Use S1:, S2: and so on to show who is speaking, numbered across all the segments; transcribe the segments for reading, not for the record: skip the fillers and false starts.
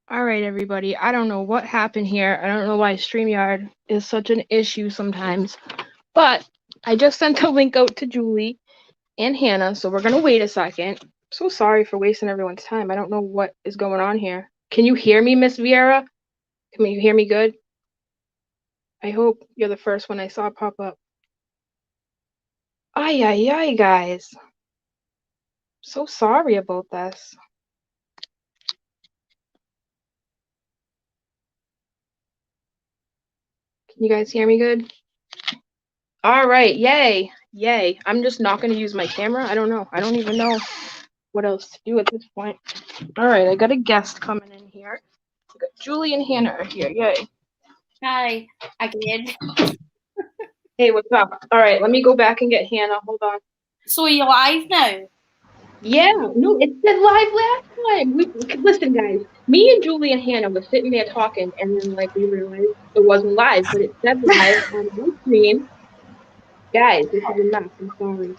S1: All right, everybody. I don't know what happened here. I don't know why StreamYard is such an issue sometimes. But I just sent a link out to Julie and Hannah, so we're going to wait a second. So sorry for wasting everyone's time. I don't know what is going on here. Can you hear me, Miss Vieira? Can you hear me good? I hope you're the first one I saw pop up. Ay, ay, ay, guys. So sorry about this. Can you guys hear me good? All right, yay, yay. I'm just not going to use my camera. I don't know. I don't even know what else to do at this point. All right, I got a guest coming in here. I got Julie and Hannah are here, yay.
S2: Hi, again.
S1: Hey, what's up? All right, let me go back and get Hannah. Hold on.
S2: So you're live now?
S1: Yeah, no, it said live last time. Listen, guys, me and Julie and Hannah were sitting there talking, and then we realized it wasn't live, but it said live on my screen. Guys, this is a mess. I'm sorry.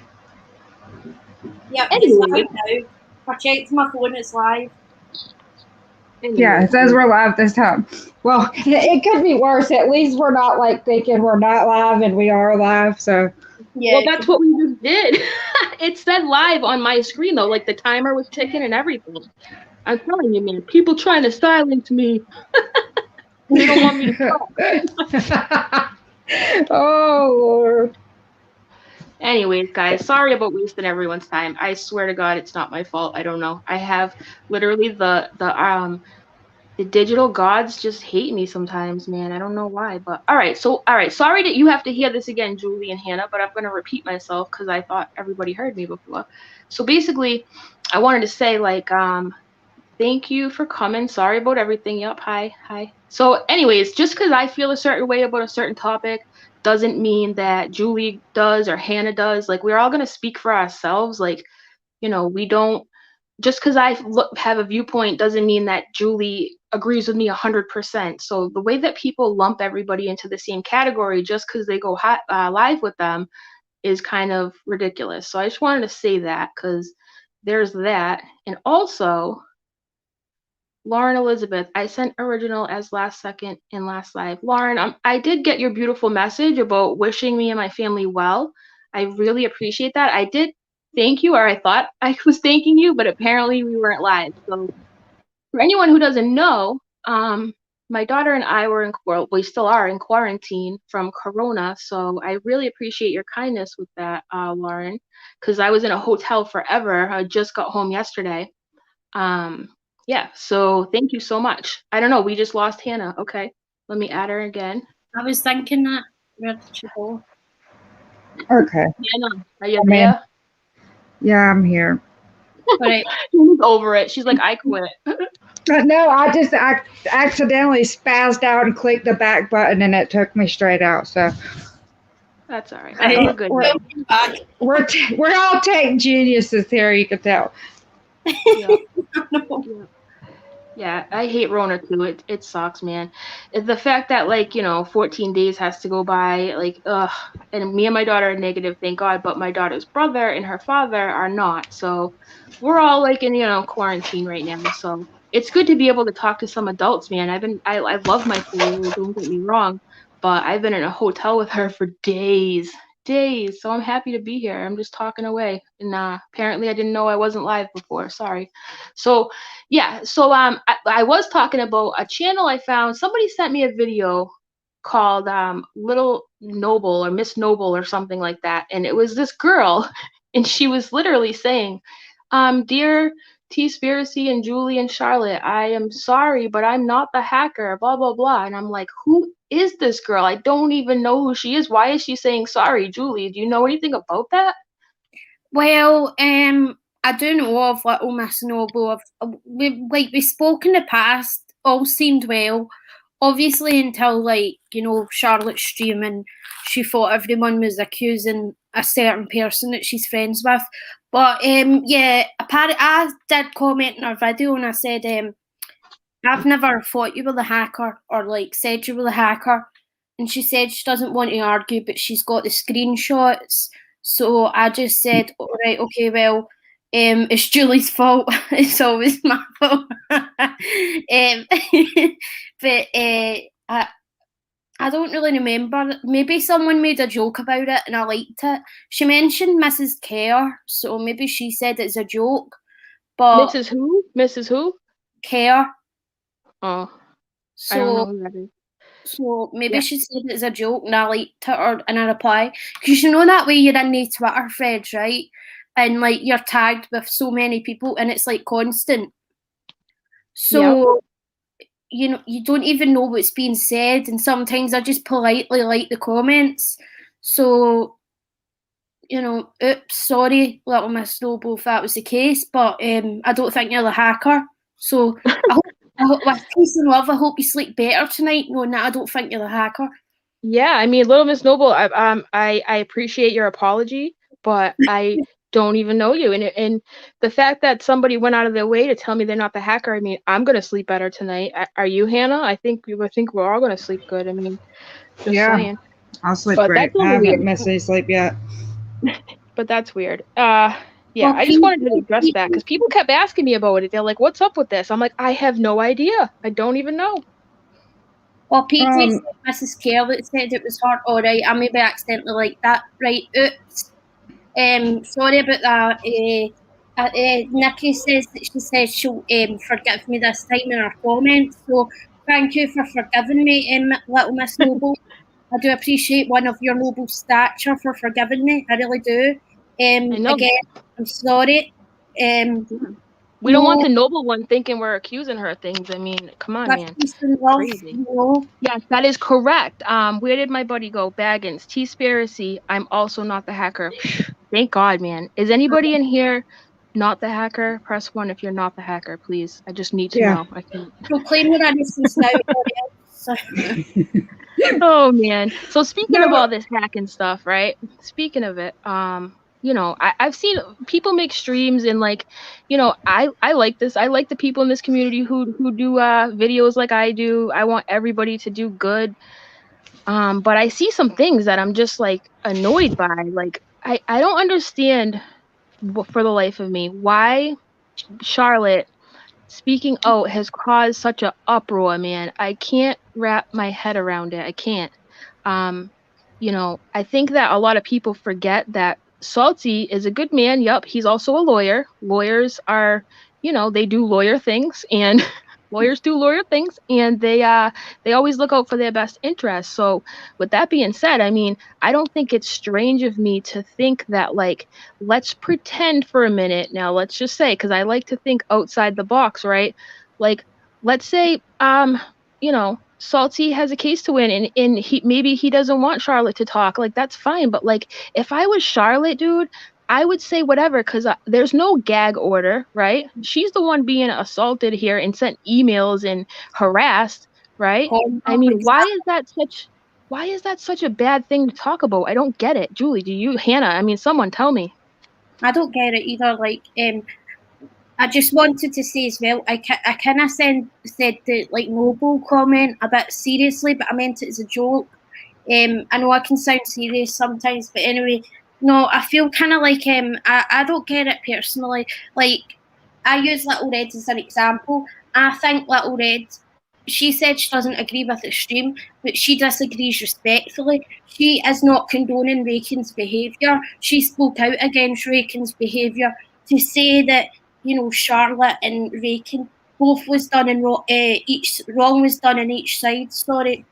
S2: Yep, it's
S1: Anyway,
S2: live now. I checked my phone, it's live.
S3: Yeah, it says we're live this time. Well, it could be worse. At least we're not thinking we're not live and we are live. So
S2: Yeah.
S1: Well, that's what we just did. It said live on my screen though, like the timer was ticking and everything. I'm telling you, man, people trying to silence me. They don't want me to talk.
S3: Oh Lord.
S1: Anyways, guys, sorry about wasting everyone's time. I swear to God, it's not my fault. I don't know. I have literally the digital gods just hate me sometimes, man. I don't know why, but all right. Sorry that you have to hear this again, Julie and Hannah, but I'm gonna repeat myself because I thought everybody heard me before. So basically, I wanted to say thank you for coming. Sorry about everything. Yep. Hi. So, anyways, just because I feel a certain way about a certain topic doesn't mean that Julie does or Hannah does. Like, we're all going to speak for ourselves. Like, we don't, just because have a viewpoint doesn't mean that Julie agrees with me 100%. So, the way that people lump everybody into the same category just because they go live with them is kind of ridiculous. So, I just wanted to say that because there's that. And also, Lauren Elizabeth, I sent original as last second in last live. Lauren, I did get your beautiful message about wishing me and my family well. I really appreciate that. I did thank you, or I thought I was thanking you, but apparently we weren't live. So for anyone who doesn't know, my daughter and I we still are in quarantine from Corona. So I really appreciate your kindness with that, Lauren, because I was in a hotel forever. I just got home yesterday. Yeah, so thank you so much. I don't know, we just lost Hannah. Okay, let me add her again.
S2: I was thinking that. Where did she go?
S3: Okay.
S1: Hannah, are you there?
S3: Yeah, I'm here.
S2: Right.
S1: She's over it. She's like, I quit.
S3: No, I accidentally spazzed out and clicked the back button and it took me straight out. So
S1: That's all right. We're good.
S3: we're all tech geniuses here. You can tell.
S1: Yeah. Yeah, I hate Rona too. It sucks, man. The fact that 14 days has to go by, ugh. And me and my daughter are negative, thank God, but my daughter's brother and her father are not. So we're all in quarantine right now. So it's good to be able to talk to some adults, man. I love my 4-year-old, don't get me wrong, but I've been in a hotel with her for days. Days. So I'm happy to be here. I'm just talking away. And apparently I didn't know I wasn't live before. Sorry. So yeah, so I was talking about a channel I found. Somebody sent me a video called Little Noble or Miss Noble or something like that, and it was this girl, and she was literally saying, "Dear T-Spiracy and Julie and Charlotte, I am sorry, but I'm not the hacker." Blah blah blah, and I'm like, who is this girl? I don't even know who she is. Why is she saying sorry, Julie? Do you know anything about that?
S2: Well, I do know of Little Miss Noble. We spoke in the past. All seemed well. Obviously, until Charlotte's stream and she thought everyone was accusing a certain person that she's friends with. But yeah, apparently I did comment in her video and I said I've never thought you were the hacker or said you were the hacker. And she said she doesn't want to argue, but she's got the screenshots. So I just said, all right, okay, well, It's Julie's fault. It's always my fault. But I don't really remember. Maybe someone made a joke about it and I liked it. She mentioned Mrs. Kerr, so maybe she said it's a joke. But
S1: Mrs. Who? Mrs. Who?
S2: Kerr.
S1: Oh,
S2: So,
S1: I don't know who that is.
S2: So maybe she said it's a joke and I liked it, or in a reply. Because you know that way you're in the Twitter threads, right? And like you're tagged with so many people and it's like constant. So you know, you don't even know what's being said, and sometimes I just politely like the comments. So, you know, oops, sorry, Little Miss Noble, if that was the case, but I don't think you're the hacker. So I hope with peace and love, I hope you sleep better tonight, knowing that I don't think you're the hacker.
S1: Yeah, I mean, Little Miss Noble, I appreciate your apology, but I don't even know you, and the fact that somebody went out of their way to tell me they're not the hacker, I mean, I'm gonna sleep better tonight. Are you, Hannah? I think we're all gonna sleep good. I mean, just saying.
S3: I'll sleep
S1: But
S3: great.
S1: that's a
S3: I
S1: little
S3: haven't
S1: weird.
S3: missed any sleep yet.
S1: But that's weird. Yeah,
S2: Well,
S1: I just wanted to address that because people kept asking me about it. They're like, "What's up with this?" I'm like, "I have no idea. I don't even know."
S2: Well, PJ said Mrs. Kerr that said it was her. All right, I maybe accidentally like that. Right, oops. Sorry about that. Nikki says that she says she'll forgive me this time in her comments. So thank you for forgiving me, Little Miss Noble. I do appreciate one of your noble stature for forgiving me. I really do.
S1: I know.
S2: Again, I'm sorry.
S1: We don't want the noble one thinking we're accusing her of things. I mean, come on, man.
S2: Crazy.
S1: Yes, that is correct. Where did my buddy go? Baggins. T-spiracy. I'm also not the hacker. Thank God, man. Is anybody in here not the hacker? Press 1 if you're not the hacker, please. I just need to know. I can't.
S2: Proclaim your innocence now.
S1: Oh man. So speaking of all this hacking stuff, right? Speaking of it, you know, I've seen people make streams and like, you know, I like this. I like the people in this community who do videos like I do. I want everybody to do good. But I see some things that I'm just like annoyed by. Like I don't understand for the life of me why Charlotte speaking out has caused such an uproar, man. I can't wrap my head around it. I can't. You know, I think that a lot of people forget that Salty is a good man. Yup, he's also a lawyer. Lawyers are, you know, they do lawyer things, and lawyers do lawyer things, and they always look out for their best interests. So, with that being said, I mean, I don't think it's strange of me to think that, like, let's pretend for a minute now. Let's just say, because I like to think outside the box, right? Like, let's say, you know, Salty has a case to win, and maybe he doesn't want Charlotte to talk. Like, that's fine. But like, if I was Charlotte, dude, I would say whatever, because there's no gag order, right? She's the one being assaulted here and sent emails and harassed, right? I mean, why is that such a bad thing to talk about? I don't get it. Julie, do you? Hannah, I mean, someone tell me.
S2: I don't get it either. Like, I just wanted to say as well, I kind of said the like noble comment a bit seriously, but I meant it as a joke. I know I can sound serious sometimes, but anyway, no, I feel kind of like I don't get it personally. Like, I use Little Red as an example. I think Little Red, she said she doesn't agree with the stream, but she disagrees respectfully. She is not condoning Rakin's behaviour. She spoke out against Rakin's behaviour to say that, you know, Charlotte and Rakin both was done in wrong was done on each side. Sorry,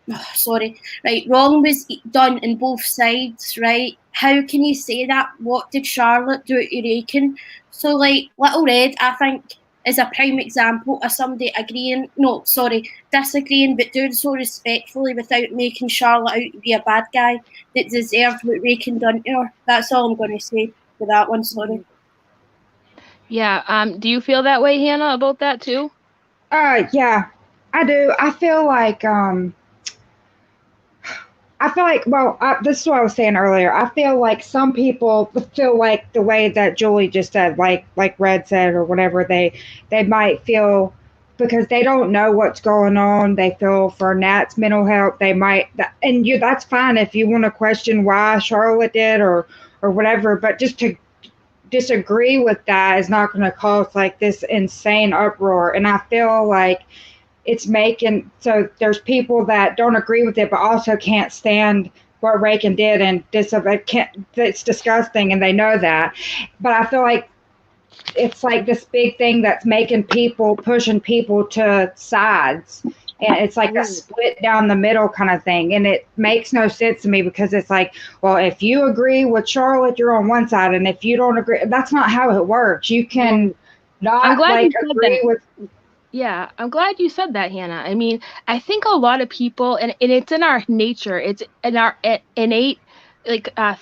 S2: right? Wrong was done in both sides, right? How can you say that? What did Charlotte do to Rakin? So, like, Little Red, I think, is a prime example of somebody disagreeing, but doing so respectfully without making Charlotte out to be a bad guy that deserved what Rakin done to her. That's all I'm going to say for that one. Sorry.
S1: Yeah. Do you feel that way, Hannah, about that too?
S3: Yeah, I do. I feel like well, this is what I was saying earlier. I feel like some people feel like the way that Julie just said, like Red said, or whatever. They might feel, because they don't know what's going on. They feel for Nat's mental health. They might, and that's fine if you want to question why Charlotte did or whatever. But just to disagree with that is not going to cause like this insane uproar. And I feel like it's making so there's people that don't agree with it, but also can't stand what Rakin did, and it's disgusting, and they know that. But I feel like it's like this big thing that's pushing people to sides. And it's like a split down the middle kind of thing. And it makes no sense to me, because it's like, well, if you agree with Charlotte, you're on one side. And if you don't agree, that's not how it works. You can not like agree with.
S1: Yeah, I'm glad you said that, Hannah. I mean, I think a lot of people, and it's in our nature, it's in our innate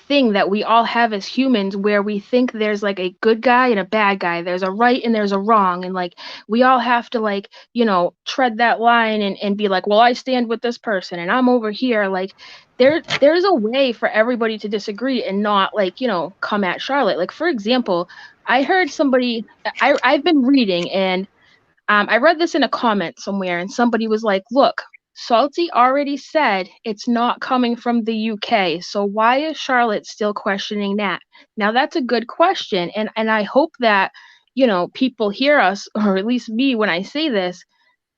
S1: thing that we all have as humans, where we think there's like a good guy and a bad guy, there's a right and there's a wrong, and like we all have to like, you know, tread that line and be like, well, I stand with this person and I'm over here. Like there's a way for everybody to disagree and not like, you know, come at Charlotte. Like, for example, I heard somebody, I've been reading, and I read this in a comment somewhere, and somebody was like, look, Salty already said it's not coming from the UK, so why is Charlotte still questioning that? Now, that's a good question, and I hope that, you know, people hear us, or at least me when I say this.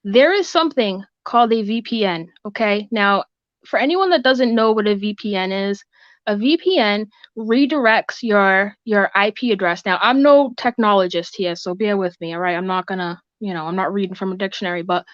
S1: There is something called a VPN, okay? Now, for anyone that doesn't know what a VPN is, a VPN redirects your IP address. Now, I'm no technologist here, so bear with me, all right? I'm not gonna, you know, I'm not reading from a dictionary, but,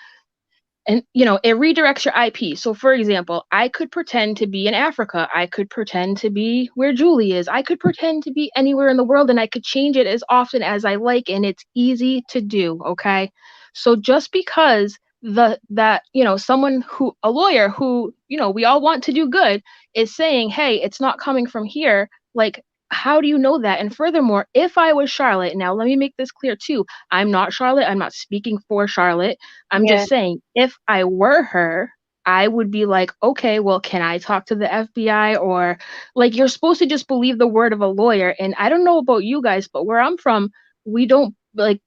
S1: and, you know, it redirects your IP. So, for example, I could pretend to be in Africa. I could pretend to be where Julie is. I could pretend to be anywhere in the world, and I could change it as often as I like, and it's easy to do, okay? So just because that you know, someone who, a lawyer who, you know, we all want to do good, is saying, hey, it's not coming from here, like, how do you know that? And furthermore, if I was Charlotte, now let me make this clear too, I'm not Charlotte, I'm not speaking for Charlotte, I'm just saying, if I were her, I would be like, okay, well, can I talk to the FBI? Or like, you're supposed to just believe the word of a lawyer. And I don't know about you guys, but where I'm from, we don't like,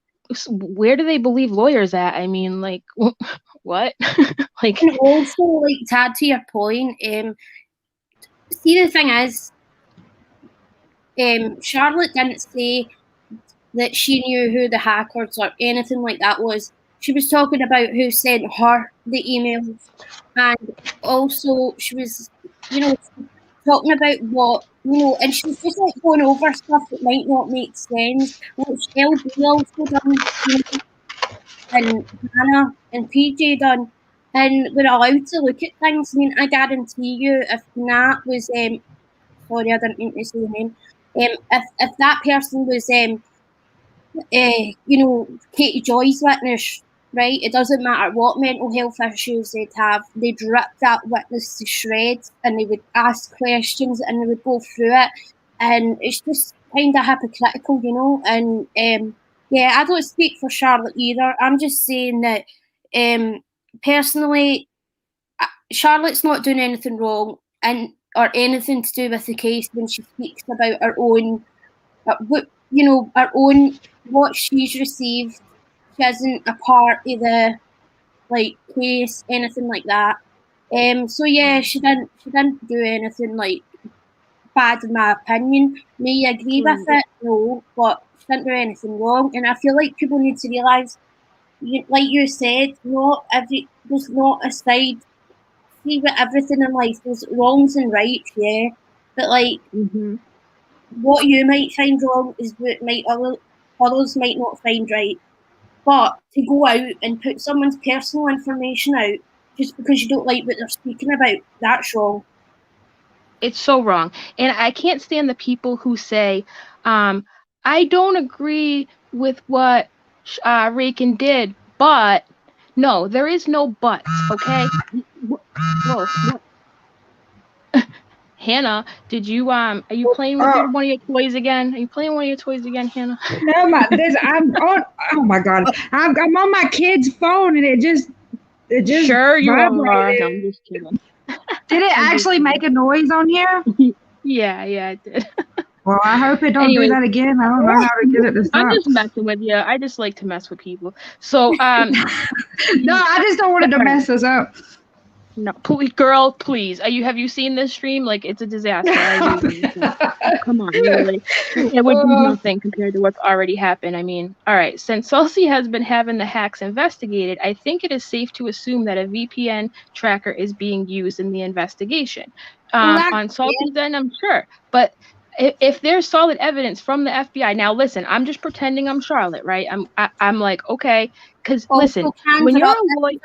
S1: where do they believe lawyers at? I mean, like, what? Like,
S2: and also, like, to add to your point, see, the thing is, Charlotte didn't say that she knew who the hackers or anything like that was. She was talking about who sent her the emails, and also she was, you know, talking about what, you know, and she was just like going over stuff that might not make sense, which LB also done, you know, and Hannah and PJ done, and we're allowed to look at things. I mean, I guarantee you, if Nat was, sorry, I didn't mean to say the name, if that person was, you know, Katie Joy's witness, right? It doesn't matter what mental health issues they'd have, they'd rip that witness to shreds, and they would ask questions and they would go through it, and it's just kind of hypocritical, you know. And yeah, I don't speak for Charlotte either. I'm just saying that personally, Charlotte's not doing anything wrong, and or anything to do with the case when she speaks about her own, you know, her own, what she's received. She isn't a part of the like case, anything like that. So yeah, she didn't do anything like bad in my opinion. May you agree with it? No, but she didn't do anything wrong. And I feel like people need to realise, like you said, there's not a side. See, with everything in life, there's wrongs and rights, yeah. But like, what you might find wrong is what others might not find right. But to go out and put someone's personal information out just because you don't like what they're speaking about, that's wrong.
S1: It's so wrong. And I can't stand the people who say, I don't agree with what Rakin did, but no, there is no buts, okay? Whoa. Hannah, did you are you playing with one of your toys again? Are you playing one of your toys again, Hannah?
S3: No, I'm on. Oh my god, I'm on my kid's phone, and it just
S1: sure you
S3: vibrated.
S1: are. No, I'm just kidding.
S3: Did it actually make a noise on here?
S1: Yeah, it did.
S3: Well, I hope it don't do that again. I don't know how to get it to stop.
S1: I'm just messing with you. I just like to mess with people. So,
S3: no, I just don't want it to mess us up.
S1: No, please, girl, please. Have you seen this stream? Like, it's a disaster. I really come on, really. It would be nothing compared to what's already happened. I mean, all right. Since Tulsi has been having the hacks investigated, I think it is safe to assume that a VPN tracker is being used in the investigation. On Salty's end, I'm sure, but if there's solid evidence from the FBI, now listen, I'm just pretending I'm Charlotte, right? I'm like, okay, because listen, when you're a lawyer,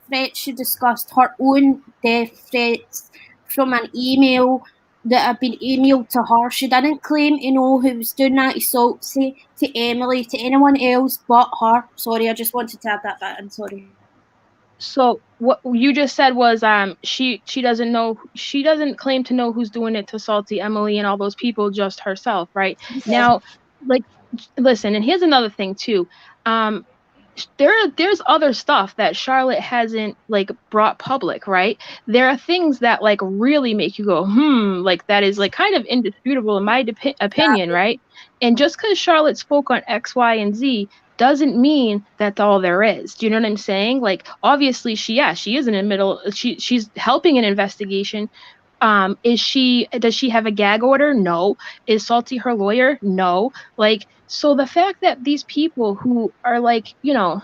S2: threats, she discussed her own death threats from an email that had been emailed to her. She didn't claim to know who was doing that to Salty, to Emily, to anyone else but her. Sorry, I just wanted to add that bit in. Sorry.
S1: So what you just said was she doesn't know, she doesn't claim to know who's doing it to Salty, Emily, and all those people, just herself, right? Yeah. Now, like, listen, and here's another thing too. There's other stuff that Charlotte hasn't like brought public, right? There are things that like really make you go, like that is like kind of indisputable in my opinion, right? And just because Charlotte spoke on X, Y, and Z doesn't mean that's all there is. Do you know what I'm saying? Like, obviously she is in the middle, she's helping an investigation. Does she have a gag order? No. Is Salty her lawyer? No. Like, so the fact that these people who are like, you know,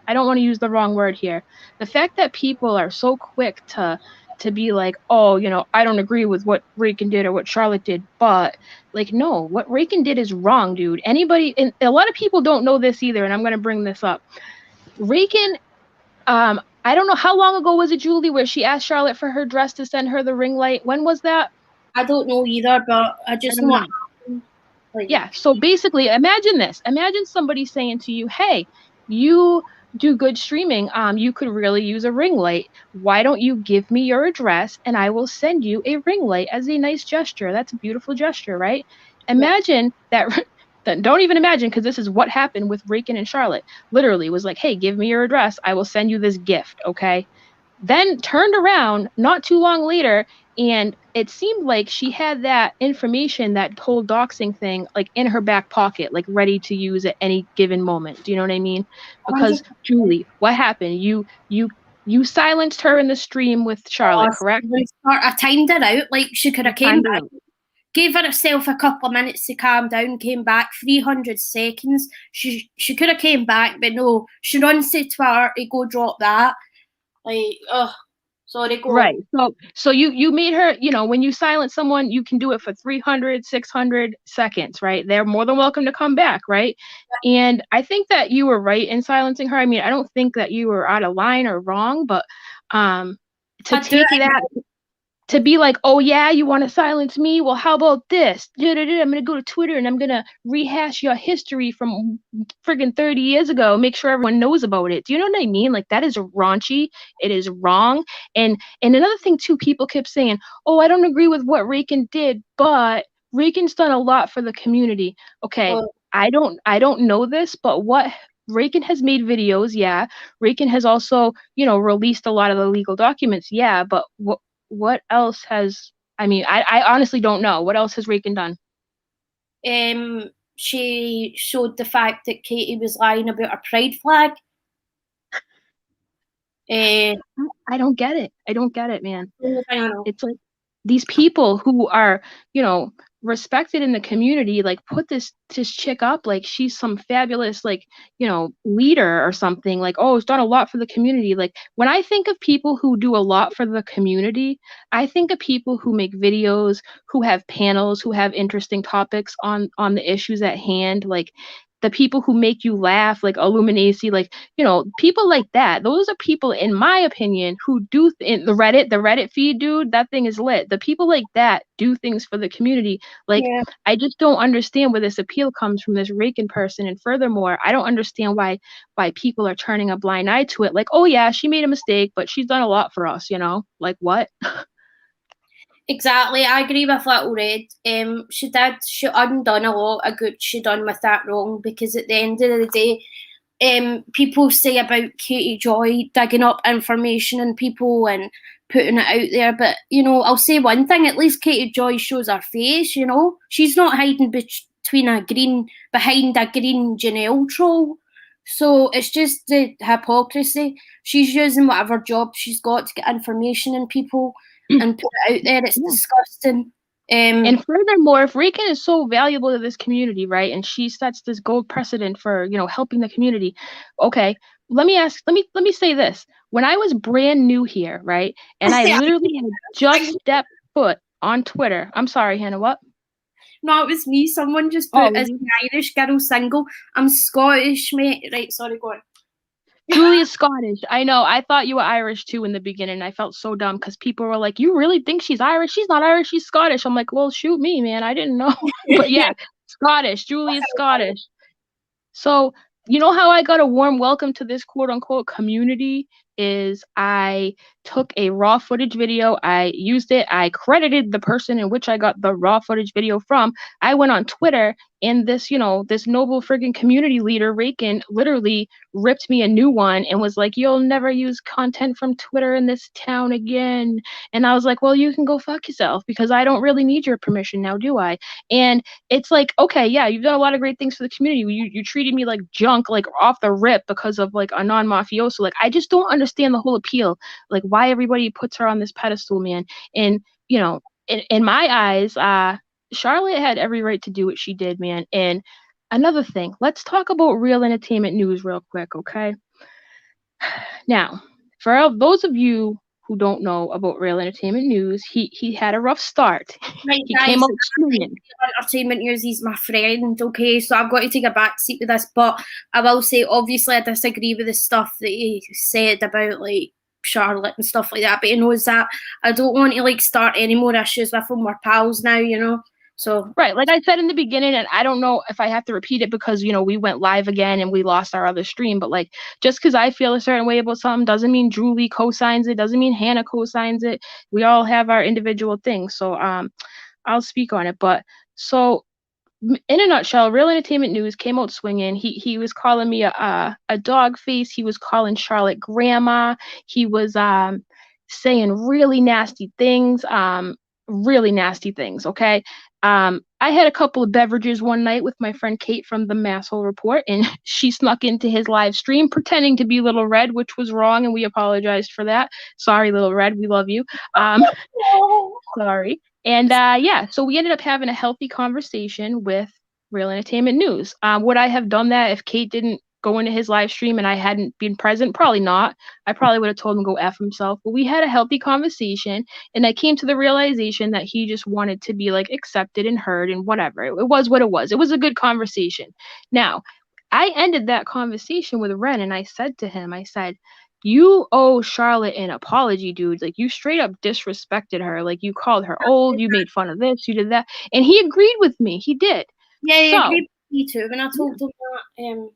S1: I don't want to use the wrong word here. The fact that people are so quick to be like, oh, you know, I don't agree with what Rakin did or what Charlotte did, but like, no, what Rakin did is wrong, dude. Anybody, and a lot of people don't know this either, and I'm going to bring this up. Rakin, I don't know, how long ago was it, Julie, where she asked Charlotte for her dress to send her the ring light? When was that?
S2: I don't know either, but I just know.
S1: Like, yeah, so basically, imagine this. Imagine somebody saying to you, hey, you do good streaming. You could really use a ring light. Why don't you give me your address and I will send you a ring light as a nice gesture? That's a beautiful gesture, right? Imagine that. Don't even imagine, because this is what happened with Rakin and Charlotte. Literally was like, hey, give me your address. I will send you this gift, okay? Then turned around not too long later, and it seemed like she had that information, that whole doxing thing, like in her back pocket, like ready to use at any given moment. Do you know what I mean? Because Julie, what happened? You silenced her in the stream with Charlotte, correct?
S2: I timed her out. Like, she could have came back, gave herself a couple of minutes to calm down, came back 300 seconds. She could have came back, but no, she runs to Twitter to go drop that. Like, sorry, go
S1: right. So you made her, you know, when you silence someone, you can do it for 300, 600 seconds, right? They're more than welcome to come back, right? Yeah. And I think that you were right in silencing her. I mean, I don't think that you were out of line or wrong, but to take that, to be like, oh yeah, you want to silence me? Well, how about this? I'm going to go to Twitter and I'm going to rehash your history from friggin' 30 years ago, make sure everyone knows about it. Do you know what I mean? Like, that is raunchy. It is wrong. And another thing too, people kept saying, oh, I don't agree with what Rakin did, but Rakin's done a lot for the community. Okay, I don't know this, but what Rakin has made videos, yeah. Rakin has also, you know, released a lot of the legal documents, yeah, but what else has, I mean, I honestly don't know. What else has Rakin done?
S2: She showed the fact that Katie was lying about her pride flag.
S1: I don't get it. I don't get it, man. It's like these people who are, you know, respected in the community, like, put this chick up like she's some fabulous, like, you know, leader or something, like, oh, it's done a lot for the community. Like, when I think of people who do a lot for the community, I think of people who make videos, who have panels, who have interesting topics on the issues at hand, like the people who make you laugh, like illuminaci, like, you know, people like that. Those are people, in my opinion, who do in the Reddit feed, dude, that thing is lit. The people like that do things for the community. Like, yeah. I just don't understand where this appeal comes from, this Rakin person. And furthermore, I don't understand why people are turning a blind eye to it. Like, oh yeah, she made a mistake, but she's done a lot for us, you know? Like, what?
S2: Exactly, I agree with Little Red. She undone a lot of good she done with that wrong, because at the end of the day, people say about Katie Joy digging up information and people and putting it out there, but, you know, I'll say one thing, at least Katie Joy shows her face, you know? She's not hiding behind a green Janelle troll. So it's just the hypocrisy. She's using whatever job she's got to get information in people and put it out there. It's disgusting.
S1: And furthermore, if Rakin is so valuable to this community, right, and she sets this gold precedent for, you know, helping the community, okay, let me say this. When I was brand new here, right, and I literally had just stepped foot on Twitter. I'm sorry, Hannah, what?
S2: No, it was me. Someone just put as an Irish girl single. I'm Scottish, mate. Right, sorry, go on.
S1: Julie is Scottish. I know. I thought you were Irish too in the beginning. I felt so dumb because people were like, "You really think she's Irish? She's not Irish. She's Scottish." I'm like, "Well, shoot me, man. I didn't know." But yeah, Scottish. Julie is Scottish. So, you know how I got a warm welcome to this quote unquote community is I took a raw footage video, I used it, I credited the person in which I got the raw footage video from. I went on Twitter and this, you know, this noble friggin' community leader, Rakin, literally ripped me a new one and was like, "You'll never use content from Twitter in this town again." And I was like, "Well, you can go fuck yourself because I don't really need your permission now, do I?" And it's like, okay, yeah, you've done a lot of great things for the community. You treated me like junk, like off the rip because of like a non-mafioso. Like, I just don't understand the whole appeal, like why everybody puts her on this pedestal, man. And, you know, in my eyes, Charlotte had every right to do what she did, man. And another thing, let's talk about real entertainment news real quick, okay? Now, for those of you who don't know about real entertainment news, he had a rough start.
S2: Right,
S1: he
S2: guys,
S1: came out swinging.
S2: Entertainment news, he's my friend, okay? So I've got to take a back seat with this, but I will say, obviously, I disagree with the stuff that he said about, like, Charlotte and stuff like that, but he knows that I don't want to, like, start any more issues with him. We're pals now, you know? So
S1: right, like I said in the beginning, and I don't know if I have to repeat it because, you know, we went live again and we lost our other stream, but like just because I feel a certain way about something doesn't mean Julie co-signs it, doesn't mean Hannah co-signs it. We all have our individual things. So I'll speak on it. But so in a nutshell, real entertainment news came out swinging. He was calling me a dog face. He was calling Charlotte grandma. He was saying really nasty things. Really nasty things. Okay. I had a couple of beverages one night with my friend Kate from the Masshole Report, and she snuck into his live stream pretending to be Little Red, which was wrong, and we apologized for that. Sorry, Little Red, we love you. Sorry. And yeah, so we ended up having a healthy conversation with Real Entertainment News. Would I have done that if Kate didn't go into his live stream and I hadn't been present? Probably not. I probably would have told him to go F himself. But we had a healthy conversation, and I came to the realization that he just wanted to be like accepted and heard and whatever. It was what it was. It was a good conversation. Now, I ended that conversation with Ren, and I said to him, I said, "You owe Charlotte an apology, dude. Like, you straight up disrespected her. Like, you called her old, you made fun of this, you did that." And he agreed with me. He did.
S2: yeah, he agreed with me too when I told him that.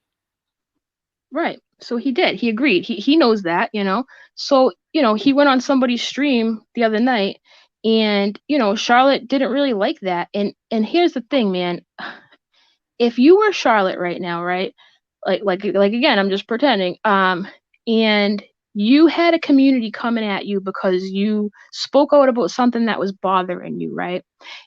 S1: Right. So he did. He agreed. He knows that, you know. So, you know, he went on somebody's stream the other night, and, you know, Charlotte didn't really like that. And here's the thing, man. If you were Charlotte right now, right? Like again, I'm just pretending. And you had a community coming at you because you spoke out about something that was bothering you, right?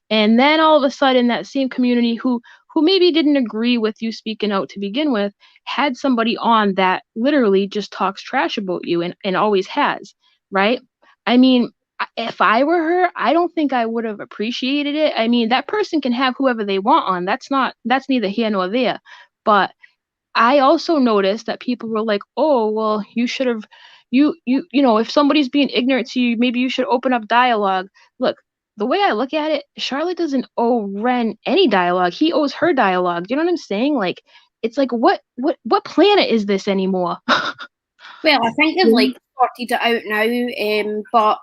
S1: And then all of a sudden that same community who maybe didn't agree with you speaking out to begin with had somebody on that literally just talks trash about you and always has, right? I mean, if I were her, I don't think I would have appreciated it. I mean, that person can have whoever they want on. That's neither here nor there. But I also noticed that people were like, "Oh, well, you should have, you know, if somebody's being ignorant to you, maybe you should open up dialogue." Look, the way I look at it, Charlotte doesn't owe Ren any dialogue. He owes her dialogue. Do you know what I'm saying? Like, it's like, what planet is this anymore?
S2: Well, I think they've like sorted it out now, but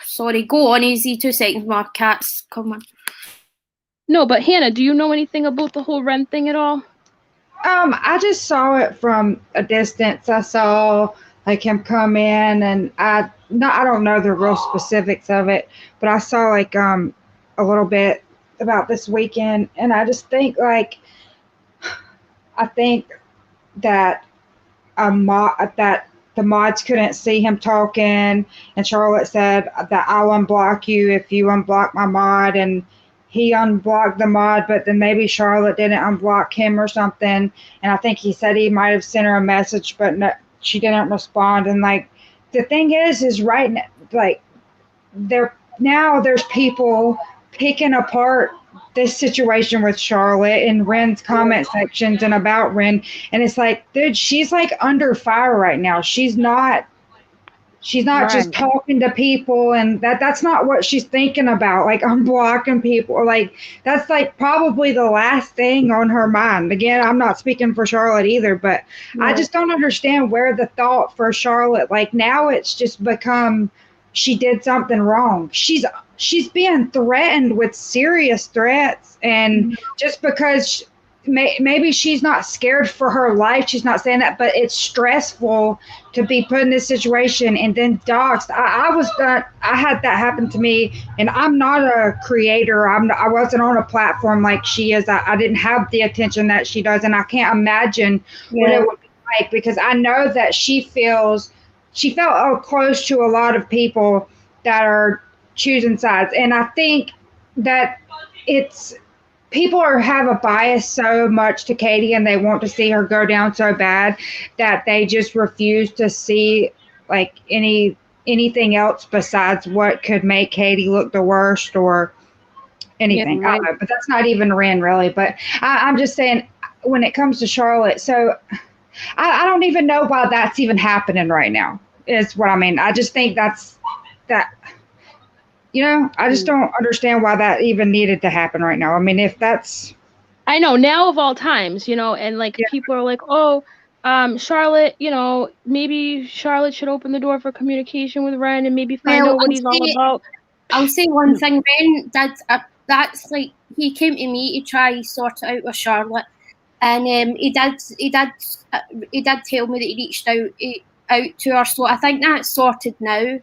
S2: sorry, go on, easy, 2 seconds, my cat's coming.
S1: No, but Hannah, do you know anything about the whole Ren thing at all?
S3: I just saw it from a distance. I saw like him come in, and I don't know the real specifics of it, but I saw like a little bit about this weekend, and I just think like I think that that the mods couldn't see him talking, and Charlotte said that I'll unblock you if you unblock my mod, and he unblocked the mod, but then maybe Charlotte didn't unblock him or something. And I think he said he might have sent her a message, but no, she didn't respond. And like the thing is right now, like there's people picking apart this situation with Charlotte in Ren's comment sections and about Ren, and it's like, dude, she's like under fire right now. She's not just talking to people, and that's not what she's thinking about, like unblocking people, or like that's like probably the last thing on her mind. Again, I'm not speaking for Charlotte either, but I just don't understand where the thought for Charlotte, like now it's just become she did something wrong. She's being threatened with serious threats, and just because maybe she's not scared for her life, she's not saying that, but it's stressful to be put in this situation and then doxxed. I had that happen to me, and I'm not a creator. I wasn't on a platform like she is. I didn't have the attention that she does, and I can't imagine what it would be like, because I know that she felt close to a lot of people that are choosing sides. And I think that people have a bias so much to Katie, and they want to see her go down so bad that they just refuse to see like anything else besides what could make Katie look the worst or anything.
S2: Yeah, right.
S3: I don't know, but that's not even Ren really. But I'm just saying, when it comes to Charlotte, so I don't even know why that's even happening right now, is what I mean. I just think I just don't understand why that even needed to happen right now. I mean, if that's...
S1: I know, now of all times, and like people are like, oh, Charlotte, maybe Charlotte should open the door for communication with Ren and maybe find out what he's all about.
S2: I'll say one thing. Ren that's like, he came to me to try sort it out with Charlotte, and he did tell me that he reached out to her, so I think that's sorted now.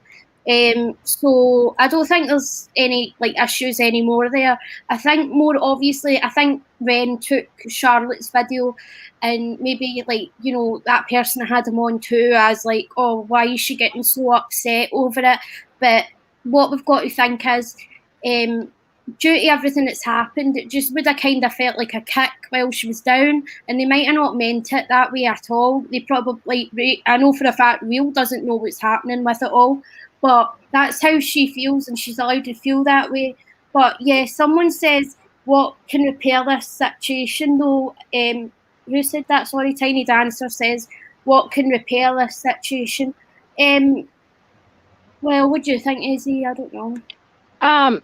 S2: So I don't think there's any like issues anymore there. I think more obviously, I think Ren took Charlotte's video and maybe like, that person had him on too, as like, oh, why is she getting so upset over it? But what we've got to think is, due to everything that's happened, it just would have kind of felt like a kick while she was down, and they might have not meant it that way at all. They probably, I know for a fact, Real doesn't know what's happening with it all, but that's how she feels, and she's allowed to feel that way. But yeah, someone says, what can repair this situation though? Who said that? Sorry, Tiny Dancer says, what can repair this situation? Well, what do you think, Izzy? I don't know.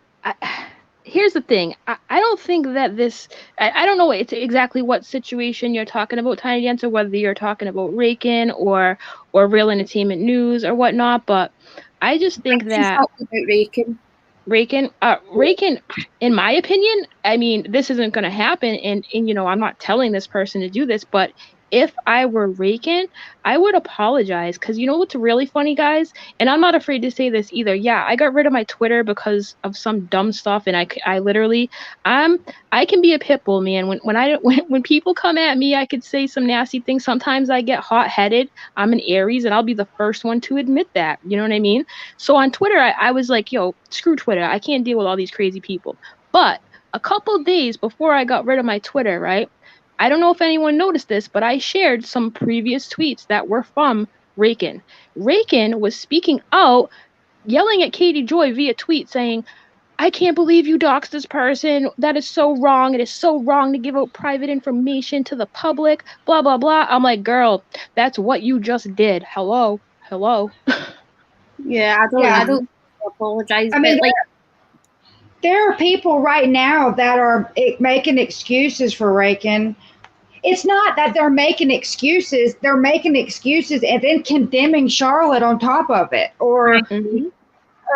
S1: Here's the thing. I don't think that this... I don't know exactly what situation you're talking about, Tiny Dancer, whether you're talking about Rakin or Real Entertainment News or whatnot, but I just think that... Rakin, in my opinion, I mean, this isn't going to happen, and I'm not telling this person to do this, but if I were Rakin, I would apologize, because you know what's really funny, guys? And I'm not afraid to say this either. Yeah, I got rid of my Twitter because of some dumb stuff, and I literally, I can be a pit bull, man. When people come at me, I could say some nasty things. Sometimes I get hot-headed. I'm an Aries, and I'll be the first one to admit that. You know what I mean? So on Twitter, I was like, yo, screw Twitter. I can't deal with all these crazy people. But a couple days before I got rid of my Twitter, right? I don't know if anyone noticed this, but I shared some previous tweets that were from Rakin. Rakin was speaking out, yelling at Katie Joy via tweet saying, I can't believe you doxed this person. That is so wrong. It is so wrong to give out private information to the public, blah, blah, blah. I'm like, girl, that's what you just did. Hello.
S2: Yeah, I don't apologize.
S3: I mean,
S2: but
S3: there are people right now that are making excuses for Rakin. It's not that they're making excuses and then condemning Charlotte on top of it, or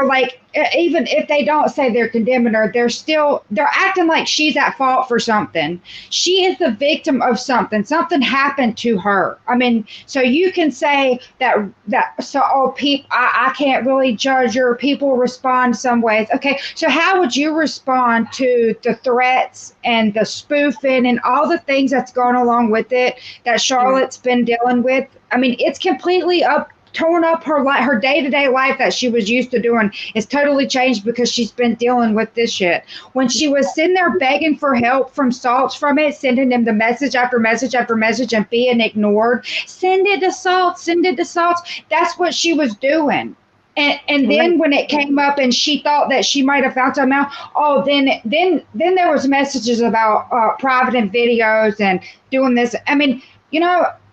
S3: like, even if they don't say they're condemning her, they're acting like she's at fault for something. She is the victim of something. Something happened to her. I mean, so you can say I can't really judge her. People respond some ways. Okay, so how would you respond to the threats and the spoofing and all the things that's gone along with it that Charlotte's been dealing with? I mean, it's completely up torn up her day-to-day life that she was used to doing is totally changed because she's been dealing with this shit. When she was sitting there begging for help from Salt from it, sending him the message after message after message and being ignored, send it to Salt, send it to Salt. That's what she was doing. And then when it came up and she thought that she might have found something out, then there was messages about privating videos and doing this. I mean,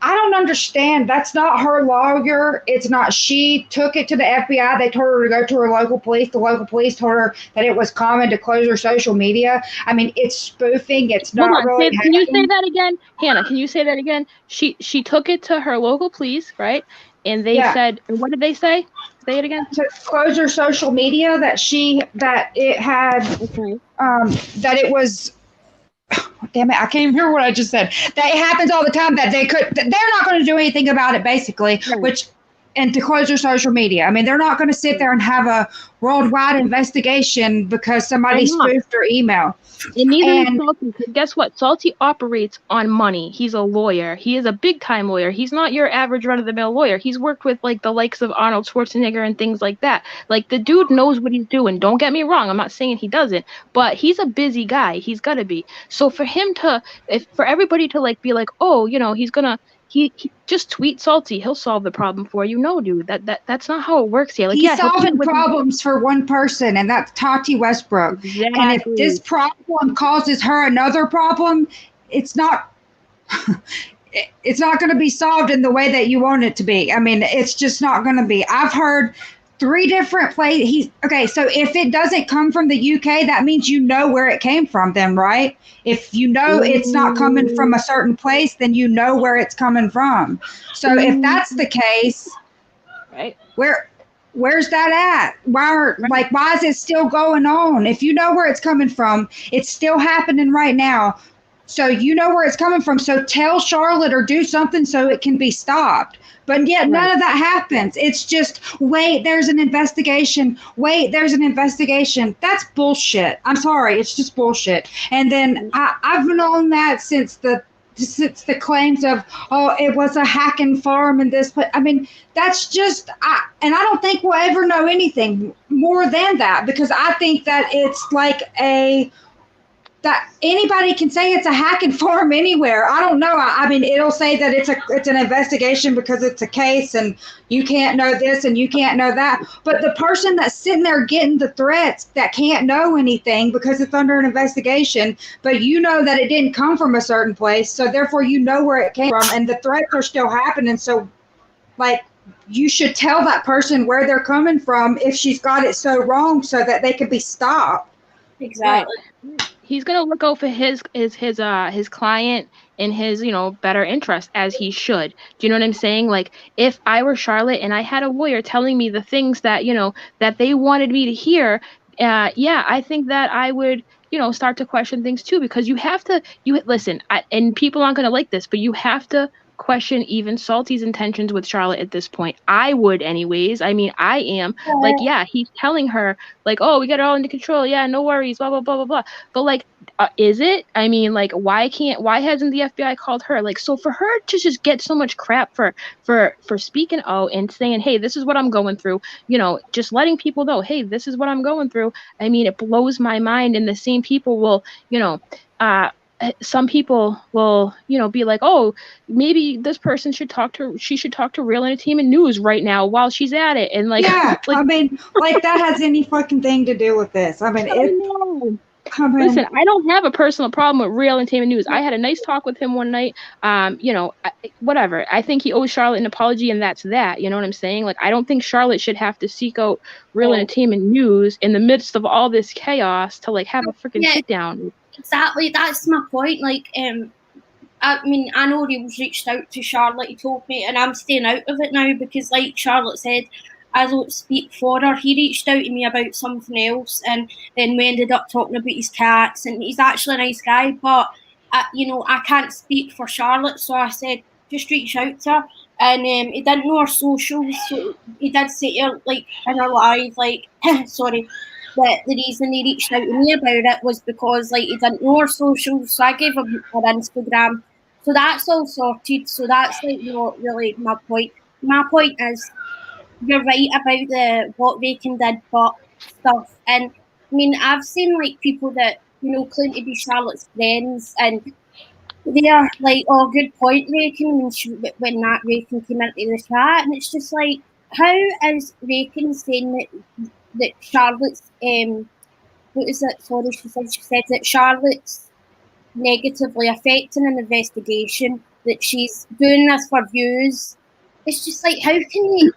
S3: I don't understand. That's not her lawyer. It's not. She took it to the FBI. They told her to go to her local police. The local police told her that it was common to close her social media. I mean, it's spoofing. It's not really.
S1: Can you say that again, Hannah? Can you say that again? She took it to her local police, right? And they said, what did they say? Say it again.
S3: To close her social media, that it had, that it was. Damn it, I can't even hear what I just said. That it happens all the time that they're not going to do anything about it, basically, and to close their social media. I mean, they're not going to sit there and have a worldwide investigation because somebody spoofed their email.
S1: And neither is Salty. Guess what? Salty operates on money. He's a lawyer. He is a big-time lawyer. He's not your average run-of-the-mill lawyer. He's worked with, like, the likes of Arnold Schwarzenegger and things like that. Like, the dude knows what he's doing. Don't get me wrong. I'm not saying he doesn't. But he's a busy guy. He's got to be. So for him to, for everybody to, like, be like, oh, he's going to, he just tweet Salty. He'll solve the problem for you. No, dude, that's not how it works here. Like,
S3: he's solving problems for one person, and that's Tati Westbrook.
S1: Exactly.
S3: And if this problem causes her another problem, it's not going to be solved in the way that you want it to be. I mean, it's just not going to be. I've heard 3 different places. So if it doesn't come from the UK, that means you know where it came from then, right? If you know it's not coming from a certain place, then you know where it's coming from. So if that's the case,
S1: right?
S3: Where's that at? Why is it still going on? If you know where it's coming from, it's still happening right now. So you know where it's coming from. So tell Charlotte or do something so it can be stopped. But yet none of that happens. It's just, wait, there's an investigation. Wait, there's an investigation. That's bullshit. I'm sorry. It's just bullshit. And then I've known that since the claims of, it was a hacking farm and this. But I mean, that's just, and I don't think we'll ever know anything more than that, because I think that it's like that anybody can say it's a hacking farm anywhere. I don't know. I mean, it'll say that it's an investigation because it's a case and you can't know this and you can't know that. But the person that's sitting there getting the threats that can't know anything because it's under an investigation, but you know that it didn't come from a certain place, so therefore you know where it came from, and the threats are still happening. So, like, you should tell that person where they're coming from if she's got it so wrong, so that they could be stopped.
S2: Exactly.
S1: Right. He's gonna look out for his client and his better interest, as he should. Do you know what I'm saying? Like, if I were Charlotte and I had a lawyer telling me the things that that they wanted me to hear, I think that I would start to question things too, because you have to listen. And people aren't gonna like this, but you have to question even Salty's intentions with Charlotte at this point. I would anyways. I mean, I am. Like, yeah, he's telling her, like, oh, we got it all under control. Yeah, no worries, blah, blah, blah, blah, blah. But, like, is it? I mean, like, why hasn't the FBI called her? Like, so for her to just get so much crap for speaking out and saying, hey, this is what I'm going through, just letting people know, hey, this is what I'm going through. I mean, it blows my mind. And the same people will, some people will, be like, oh, maybe this person should talk to Real Entertainment News right now while she's at it. And like,
S3: yeah, I mean, like, that has any fucking thing to do with this. I mean, listen, I don't have a personal problem with Real Entertainment News. I had a nice talk with him one night. Whatever. I think he owes Charlotte an apology, and that's that. You know what I'm saying? Like, I don't think Charlotte should have to seek out Real Entertainment News in the midst of all this chaos to, like, have a freaking sit down.
S2: Exactly, that's my point. Like, I mean, I know he was reached out to Charlotte, he told me, and I'm staying out of it now because, like Charlotte said, I don't speak for her. He reached out to me about something else, and then we ended up talking about his cats, and he's actually a nice guy, but, I can't speak for Charlotte, so I said, just reach out to her. And he didn't know her socials, so he did say to her, like, in her live, like, sorry, that the reason he reached out to me about it was because, like, he didn't know her socials, so I gave him her Instagram. So that's all sorted. So that's, like, not really my point. My point is, you're right about what Rakin did, but stuff. And I mean, I've seen like people that claim to be Charlotte's friends, and they are like, "Oh, good point, Rakin." When that Rakin came into the chat, and it's just like, how is Rakin saying that Charlotte's what is it? Sorry, she said that Charlotte's negatively affecting an investigation, that she's doing this for views. It's just like, how can you?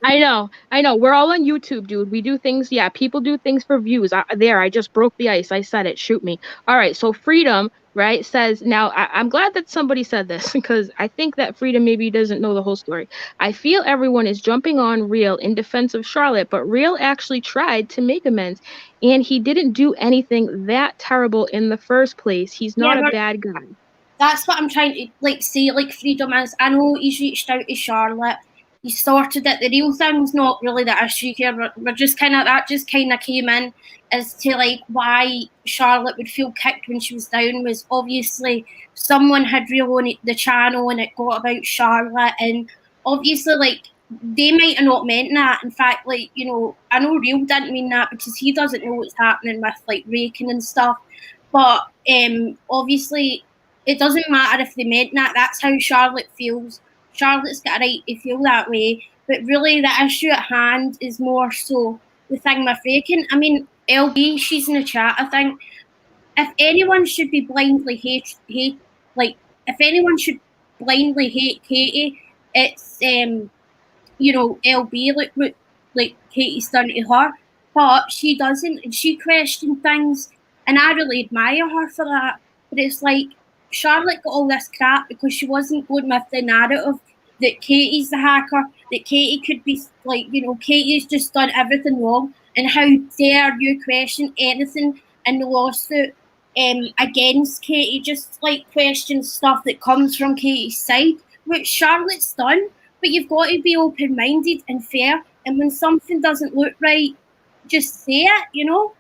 S1: I know. We're all on YouTube, dude. We do things. Yeah, people do things for views. I just broke the ice. I said it. Shoot me. All right. So Freedom, right, says now. I'm glad that somebody said this because I think that Freedom maybe doesn't know the whole story. I feel everyone is jumping on Real in defense of Charlotte, but Real actually tried to make amends, and he didn't do anything that terrible in the first place. He's not a bad guy.
S2: That's what I'm trying to say. Like, Freedom is. I know he's reached out to Charlotte. He sorted it. The real thing's not really the issue here. We're just kind of came in as to like why Charlotte would feel kicked when she was down was obviously someone had reloaded the channel and it got about Charlotte, and obviously like they might have not meant that. In fact, like, I know Real didn't mean that because he doesn't know what's happening with like Rakin and stuff. But obviously it doesn't matter if they meant that. That's how Charlotte feels. Charlotte's got a right to feel that way. But really, the issue at hand is more so the thing with Rakin. I mean, LB, she's in the chat, I think. If anyone should be blindly hate if anyone should blindly hate Katie, it's LB, like what like Katie's done to her. But she doesn't, and she questioned things, and I really admire her for that. But it's like, Charlotte got all this crap because she wasn't going with the narrative that Katie's the hacker, that Katie could be like, Katie's just done everything wrong, and how dare you question anything in the lawsuit against Katie, just like question stuff that comes from Katie's side, which Charlotte's done. But you've got to be open-minded and fair, and when something doesn't look right, just say it,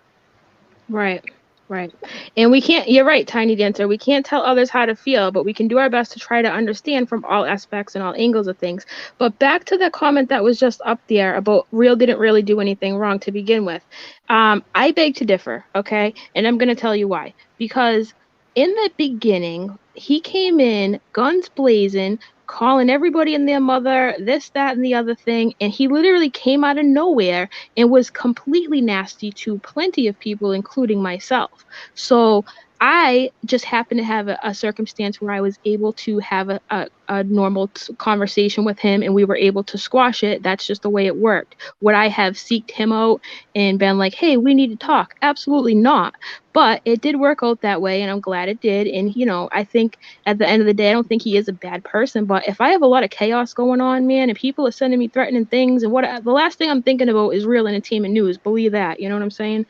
S1: Right. And we can't, you're right, Tiny Dancer, we can't tell others how to feel, but we can do our best to try to understand from all aspects and all angles of things. But back to the comment that was just up there about Real didn't really do anything wrong to begin with. I beg to differ, okay? And I'm going to tell you why. Because in the beginning, he came in guns blazing, calling everybody and their mother this, that, and the other thing, and he literally came out of nowhere and was completely nasty to plenty of people, including myself. So I just happened to have a circumstance where I was able to have a normal conversation with him, and we were able to squash it. That's just the way it worked. Would I have seeked him out and been like, hey, we need to talk? Absolutely not. But it did work out that way, and I'm glad it did. And, I think at the end of the day, I don't think he is a bad person. But if I have a lot of chaos going on, man, and people are sending me threatening things, and the last thing I'm thinking about is Real Entertainment News. Believe that. You know what I'm saying?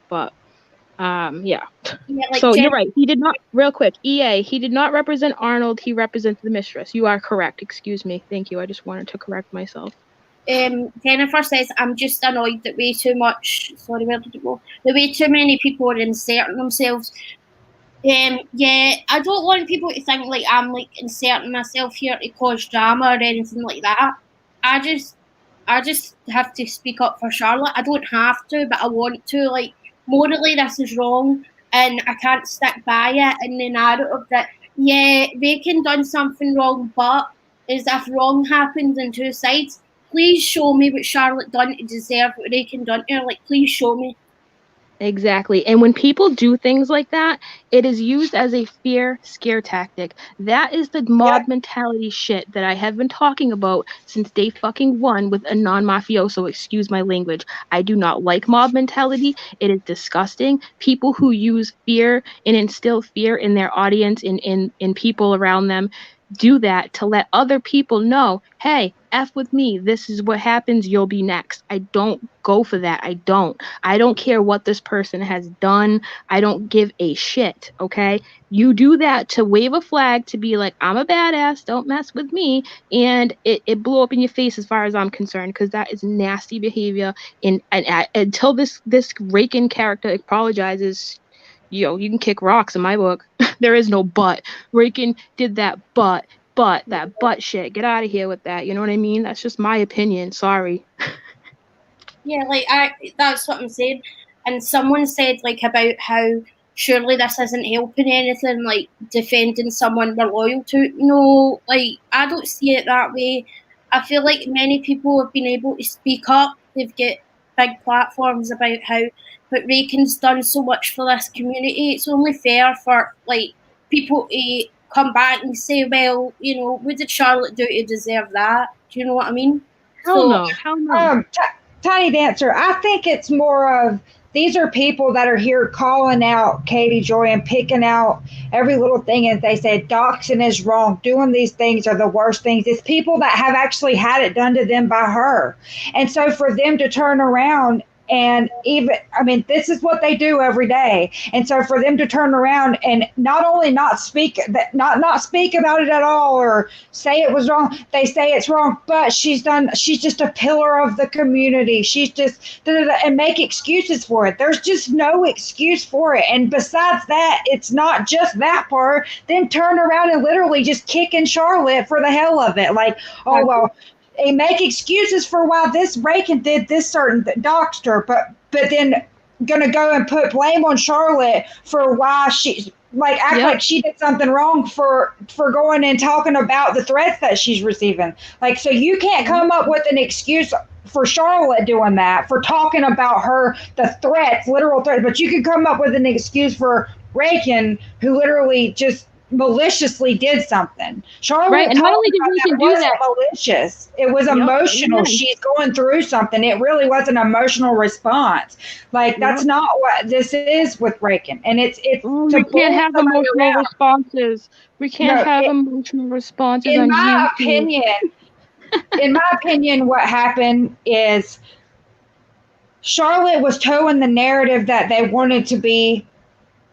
S1: But yeah. So you're right. He did not, real quick, EA, he did not represent Arnold. He represents the mistress. You are correct. Excuse me. Thank you. I just wanted to correct myself.
S2: Jennifer says, I'm just annoyed that way too much. Sorry, where did it go? The way too many people are inserting themselves. Yeah, I don't want people to think like I'm like inserting myself here to cause drama or anything like that. I just have to speak up for Charlotte. I don't have to, but I want to. Like, morally, this is wrong, and I can't stick by it in the narrative that, yeah, Rakin done something wrong, but as if wrong happened on two sides. Please show me what Charlotte done to deserve what Rakin done to her. Like, please show me.
S1: Exactly. And when people do things like that, it is used as a fear scare tactic. That is the mob mentality shit that I have been talking about since day fucking one with a non-mafioso. Excuse my language. I do not like mob mentality. It is disgusting. People who use fear and instill fear in their audience, in people around them, do that to let other people know, hey, F with me, this is what happens, you'll be next. I don't go for that. I don't care what this person has done. I don't give a shit, okay? You do that to wave a flag to be like, I'm a badass, don't mess with me, and it blew up in your face as far as I'm concerned, because that is nasty behavior. And until this Rakin character apologizes, you can kick rocks in my book. There is no but. Rakin did that, but butt shit. Get out of here with that. You know what I mean? That's just my opinion. Sorry.
S2: Yeah, like that's what I'm saying. And someone said like about how surely this isn't helping anything, like defending someone we're loyal to. No, like I don't see it that way. I feel like many people have been able to speak up. They've got big platforms about how but Rakin's done so much for this community. It's only fair for like people to come back and say, well, you know, what did Charlotte do to deserve that? Do you know what I mean?
S1: Hell
S2: So
S1: no. Hell no.
S3: Tiny Dancer, I think it's more of these are people that are here calling out Katie Joy and picking out every little thing as they say doxing is wrong, doing these things are the worst things. It's people that have actually had it done to them by her. And so for them to turn around and even I mean this is what they do every day, and so for them to turn around and not only not speak about it at all or say it was wrong, they say it's wrong, but she's just a pillar of the community, she's just and make excuses for it. There's just no excuse for it. And besides that, it's not just that part, then turn around and literally just kicking Charlotte for the hell of it, like, oh well, they make excuses for why this Rakin did this certain doxed her, but then gonna go and put blame on Charlotte for why she like act like she did something wrong for going and talking about the threats that she's receiving. Like, so you can't come up with an excuse for Charlotte doing that, for talking about her, the threats, literal threats, but you could come up with an excuse for Rakin, who literally just maliciously did something. Charlotte,
S1: right, and not only did Rakin do that,
S3: malicious. It was emotional. She's going through something. It really was an emotional response. Like that's not what this is with Rakin. And it's
S1: we can't have emotional responses. We can't have emotional responses.
S3: In my opinion, what happened is Charlotte was towing the narrative that they wanted to be,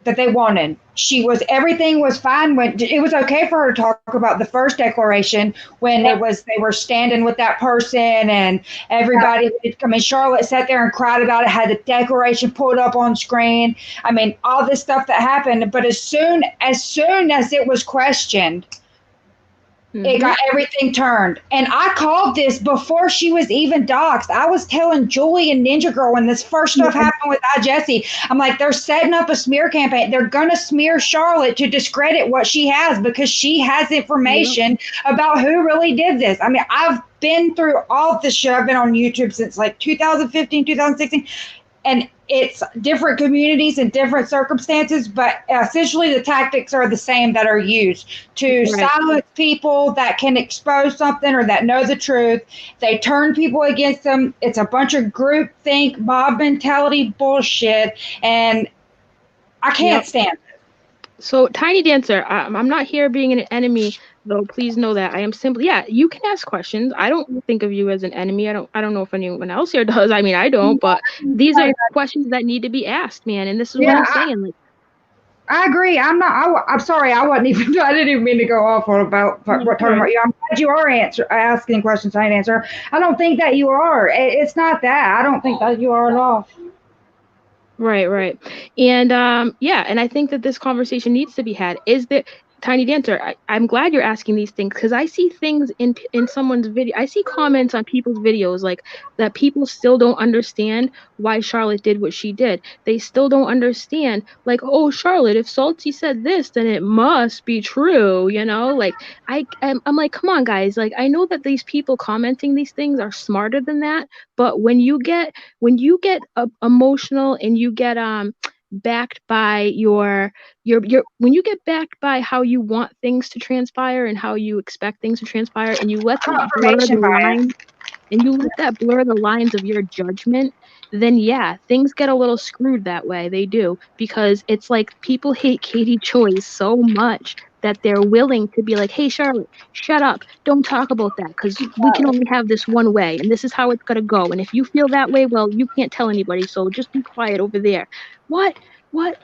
S3: that they wanted. Everything was fine when it was okay for her to talk about the first declaration when they were standing with that person and everybody. I mean, Charlotte sat there and cried about it, had the declaration pulled up on screen. I mean, all this stuff that happened. But as soon as it was questioned, it got everything turned. And I called this before she was even doxxed. I was telling Julie and Ninja Girl when this first stuff happened with Jessie, I'm like, they're setting up a smear campaign. They're going to smear Charlotte to discredit what she has because she has information about who really did this. I mean, I've been through all this shit. I've been on YouTube since like 2015, 2016. And it's different communities and different circumstances, but essentially the tactics are the same that are used to silence people that can expose something or that know the truth. They turn people against them. It's a bunch of groupthink, mob mentality bullshit, and I can't stand it.
S1: So, Tiny Dancer, I'm not here being an enemy, though. Please know that I am simply, you can ask questions. I don't think of you as an enemy. I don't know if anyone else here does. I mean, I don't, but these are questions that need to be asked, man. And this is what I'm saying. Like,
S3: I agree. I'm sorry. I didn't even mean to go off on about talking about you. I'm glad you are asking questions. I answer. I don't think that you are. It's not that. I don't think that you are at all.
S1: Right. And and I think that this conversation needs to be had. Is there, Tiny Dancer, I'm glad you're asking these things because I see things in someone's video. I see comments on people's videos like that people still don't understand why Charlotte did what she did. They still don't understand, like, oh, Charlotte, if Salty said this, then it must be true, you know? Like, I'm like, come on, guys. Like, I know that these people commenting these things are smarter than that, but when you get emotional and you get backed by your when you get backed by how you want things to transpire and how you expect things to transpire, and you let that blur the lines of your judgment, then things get a little screwed that way. They do, because it's like people hate Katie Joy so much that they're willing to be like, hey, Charlotte, shut up, don't talk about that, because we can only have this one way and this is how it's going to go, and if you feel that way, well, you can't tell anybody, so just be quiet over there. What?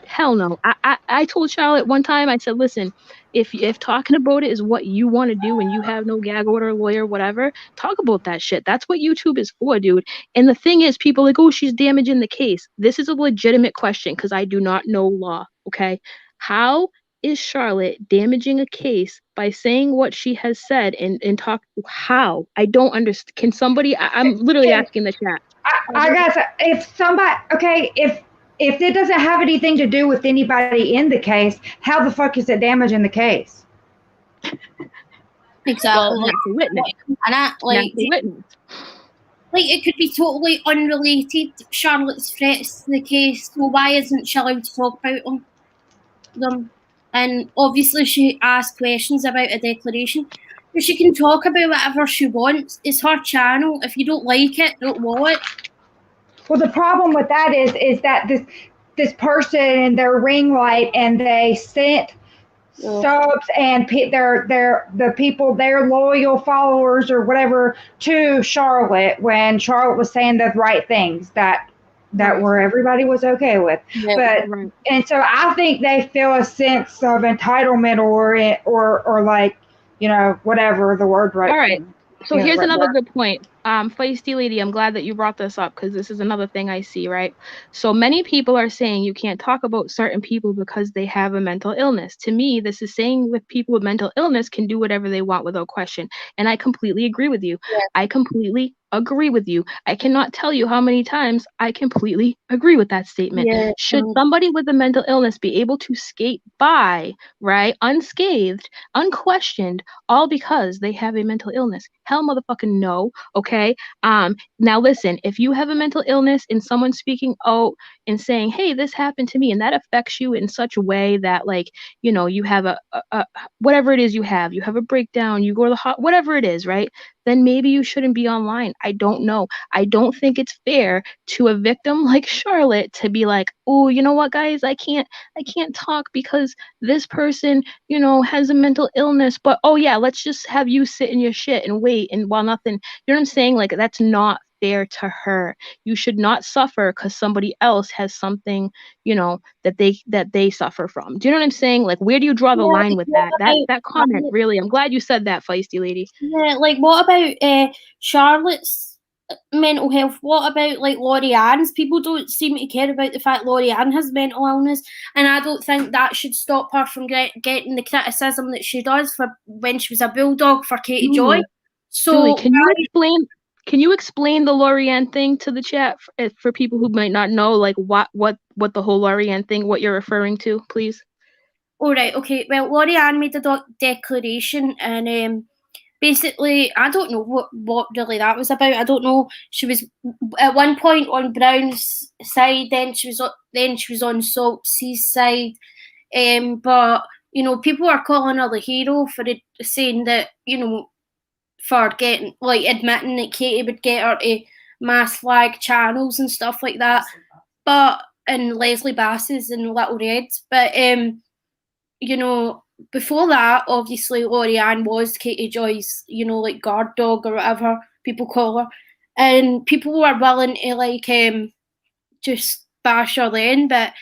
S1: Hell no. I told Charlotte one time, I said, listen, if talking about it is what you want to do and you have no gag order, lawyer, whatever, talk about that shit. That's what YouTube is for, dude. And the thing is, people are like, oh, she's damaging the case. This is a legitimate question because I do not know law, okay? How is Charlotte damaging a case by saying what she has said and talk? How? I don't understand. Can somebody? I'm literally asking the chat.
S3: I guess if somebody, okay, if it doesn't have anything to do with anybody in the case, how the fuck is it damaging the case?
S2: Exactly.
S1: Well, not the witness.
S2: And that, like,
S1: not the witness.
S2: Like, it could be totally unrelated, Charlotte's threats to the case, so why isn't she allowed to talk about them? And obviously she asked questions about a declaration, but she can talk about whatever she wants. It's her channel. If you don't like it, don't watch.
S3: Well, the problem with that is that this person, their ring light, and they sent subs and the people, their loyal followers or whatever, to Charlotte when Charlotte was saying the right things that were everybody was okay with. But and so I think they feel a sense of entitlement or like, you know, whatever the word right.
S1: All right. So here's another good point. Feisty lady, I'm glad that you brought this up because this is another thing I see, right? So many people are saying you can't talk about certain people because they have a mental illness. To me, this is saying with people with mental illness can do whatever they want without question. And I completely agree with you. Yeah. I completely agree with you. I cannot tell you how many times I completely agree with that statement. Yeah. Should somebody with a mental illness be able to skate by, right, unscathed, unquestioned, all because they have a mental illness? Hell motherfucking no. Okay. Now listen, if you have a mental illness and someone's speaking out and saying, hey, this happened to me, and that affects you in such a way that, like, you know, you have a whatever it is you have a breakdown, you go to the whatever it is, right? Then maybe you shouldn't be online. I don't know. I don't think it's fair to a victim like Charlotte to be like, oh, you know what, guys, I can't talk because this person, you know, has a mental illness, but oh yeah, let's just have you sit in your shit and wait and while nothing, you know what I'm saying? Like, that's not fair to her. You should not suffer because somebody else has something, you know, that they suffer from. Do you know what I'm saying? Like, where do you draw the line with that? That comment, really, I'm glad you said that, Feisty lady.
S2: Yeah, like, what about Charlotte's mental health? What about, like, Lorianne's? People don't seem to care about the fact Lorianne has mental illness, and I don't think that should stop her from getting the criticism that she does for when she was a bulldog for Katie Joy. So
S1: Julie, can you explain the Lorianne thing to the chat for people who might not know, like, what the whole Lorianne thing, what you're referring to, please?
S2: All right, okay. Well, Lorianne made a declaration, and basically, I don't know what really that was about. I don't know. She was at one point on Brown's side, then she was on Salt's side, but you know, people are calling her the hero for saying that, you know, for getting, like, admitting that Katie would get her to mass flag channels and stuff like that, and Leslie Bass's and Little Reds, but you know, before that, obviously Lorianne was Katie Joy's, you know, like, guard dog or whatever people call her, and people were willing to, like, just bash her then, but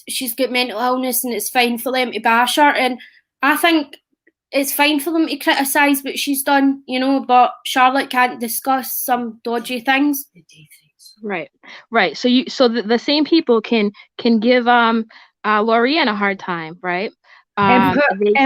S2: she's got mental illness and it's fine for them to bash her, and I think it's fine for them to criticise what she's done, you know, but Charlotte can't discuss some dodgy things.
S1: Right. So the same people can give Lorianne a hard time, right?
S3: And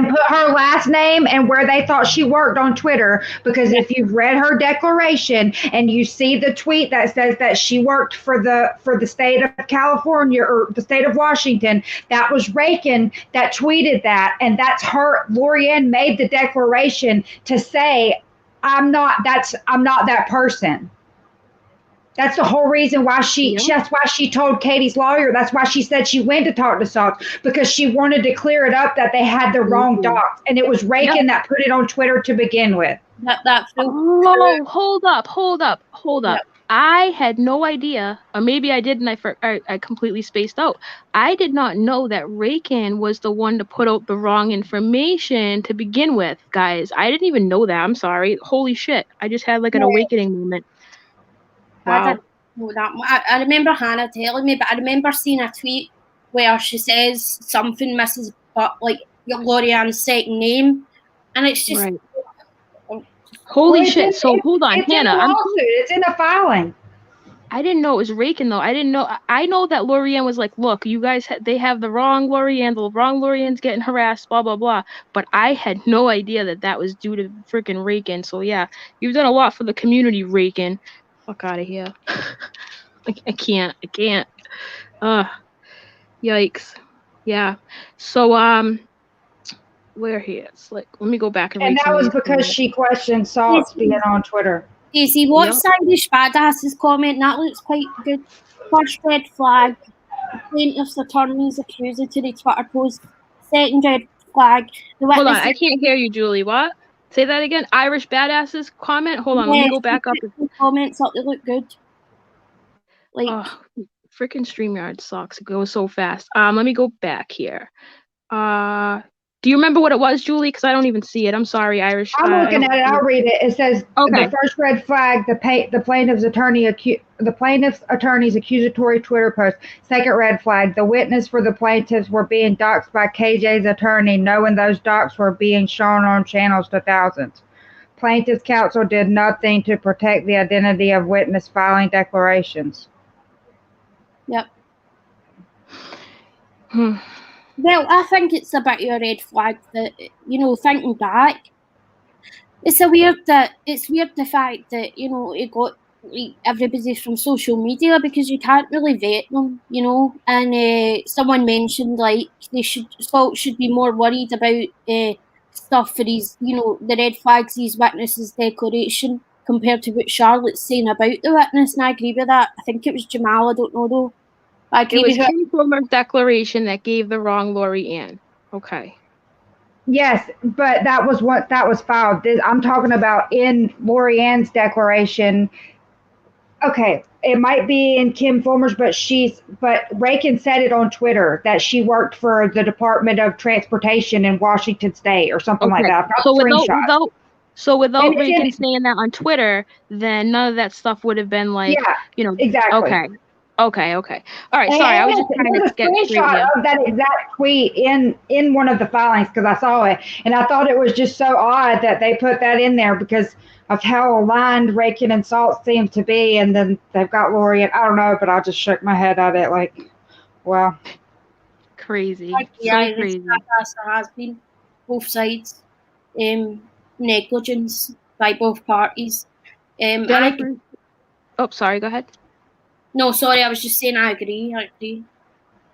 S3: put her last name and where they thought she worked on Twitter, because if you've read her declaration and you see the tweet that says that she worked for the state of California or the state of Washington, that was Rakin that tweeted that, and that's her. Lorianne made the declaration to say, I'm not that person. That's the whole reason why that's why she told Katie's lawyer. That's why she said she went to talk to Sox, because she wanted to clear it up that they had the wrong docs, and it was Rakin that put it on Twitter to begin with.
S1: Hold up. Yep. I had no idea, or maybe I did, and I completely spaced out. I did not know that Rakin was the one to put out the wrong information to begin with, guys. I didn't even know that. I'm sorry. Holy shit. I just had like an awakening moment. Wow.
S2: I didn't know that. I remember Hannah telling me, but I remember seeing a tweet where she says something Mrs. But, like, Lorianne's second name, and it's just
S1: holy shit. So hold on, Hannah.
S3: It's in a filing.
S1: I didn't know it was Rakin though. I didn't know. I know that Lorianne was like, look, you guys, they have the wrong Lorianne. The wrong Lorianne's getting harassed. Blah blah blah. But I had no idea that that was due to freaking Rakin. So yeah, you've done a lot for the community, Rakin. Fuck out of here. I can't. I can't. Yikes. Yeah. So where he is? Like, let me go back and read.
S3: And that was because she questioned Salt's being on Twitter.
S2: Daisy, what's Irish Badass's comment? That looks quite good. First red flag, plaintiff's attorney's accusatory Twitter post. Second red flag, the witness.
S1: Hold on, I can't hear you, Julie. What? Say that again. Irish Badass's comment? Hold on, let me go back up.
S2: Comments up, they look good. Like,
S1: freaking StreamYard sucks. It goes so fast. Let me go back here. Do you remember what it was, Julie? Because I don't even see it. I'm sorry, Irish.
S3: I'm looking at it. I'll read it. It says the first red flag: the plaintiff's attorney's accusatory Twitter post. Second red flag: the witness for the plaintiffs were being doxxed by KJ's attorney, knowing those docs were being shown on channels to thousands. Plaintiff's counsel did nothing to protect the identity of witness filing declarations.
S2: Yep. Well, I think it's a bit of a red flag that, thinking back, it's weird the fact that, it got like everybody from social media, because you can't really vet them, and someone mentioned like Salt should be more worried about stuff for his, the red flags, his witnesses' declaration compared to what Charlotte's saying about the witness, and I agree with that. I think it was Jamal, I don't know though.
S1: It was Kim Fulmer's declaration that gave the wrong Lorianne. Okay.
S3: Yes, but that was filed. I'm talking about in Lorianne's declaration. Okay, it might be in Kim Fulmer's, but Rakin said it on Twitter that she worked for the Department of Transportation in Washington State or something like that.
S1: So without Rakin saying that on Twitter, then none of that stuff would have been like,
S3: exactly.
S1: Okay. All right. Sorry, I was just trying to get
S3: a screenshot of that exact tweet in one of the filings because I saw it, and I thought it was just so odd that they put that in there because of how aligned Rakin and Salt seem to be, and then they've got Lorianne. I don't know, but I just shook my head at it like, wow,
S1: crazy.
S2: Crazy. Has been both sides, negligence by both parties.
S1: Sorry. Go ahead.
S2: No, sorry, I was just saying I agree.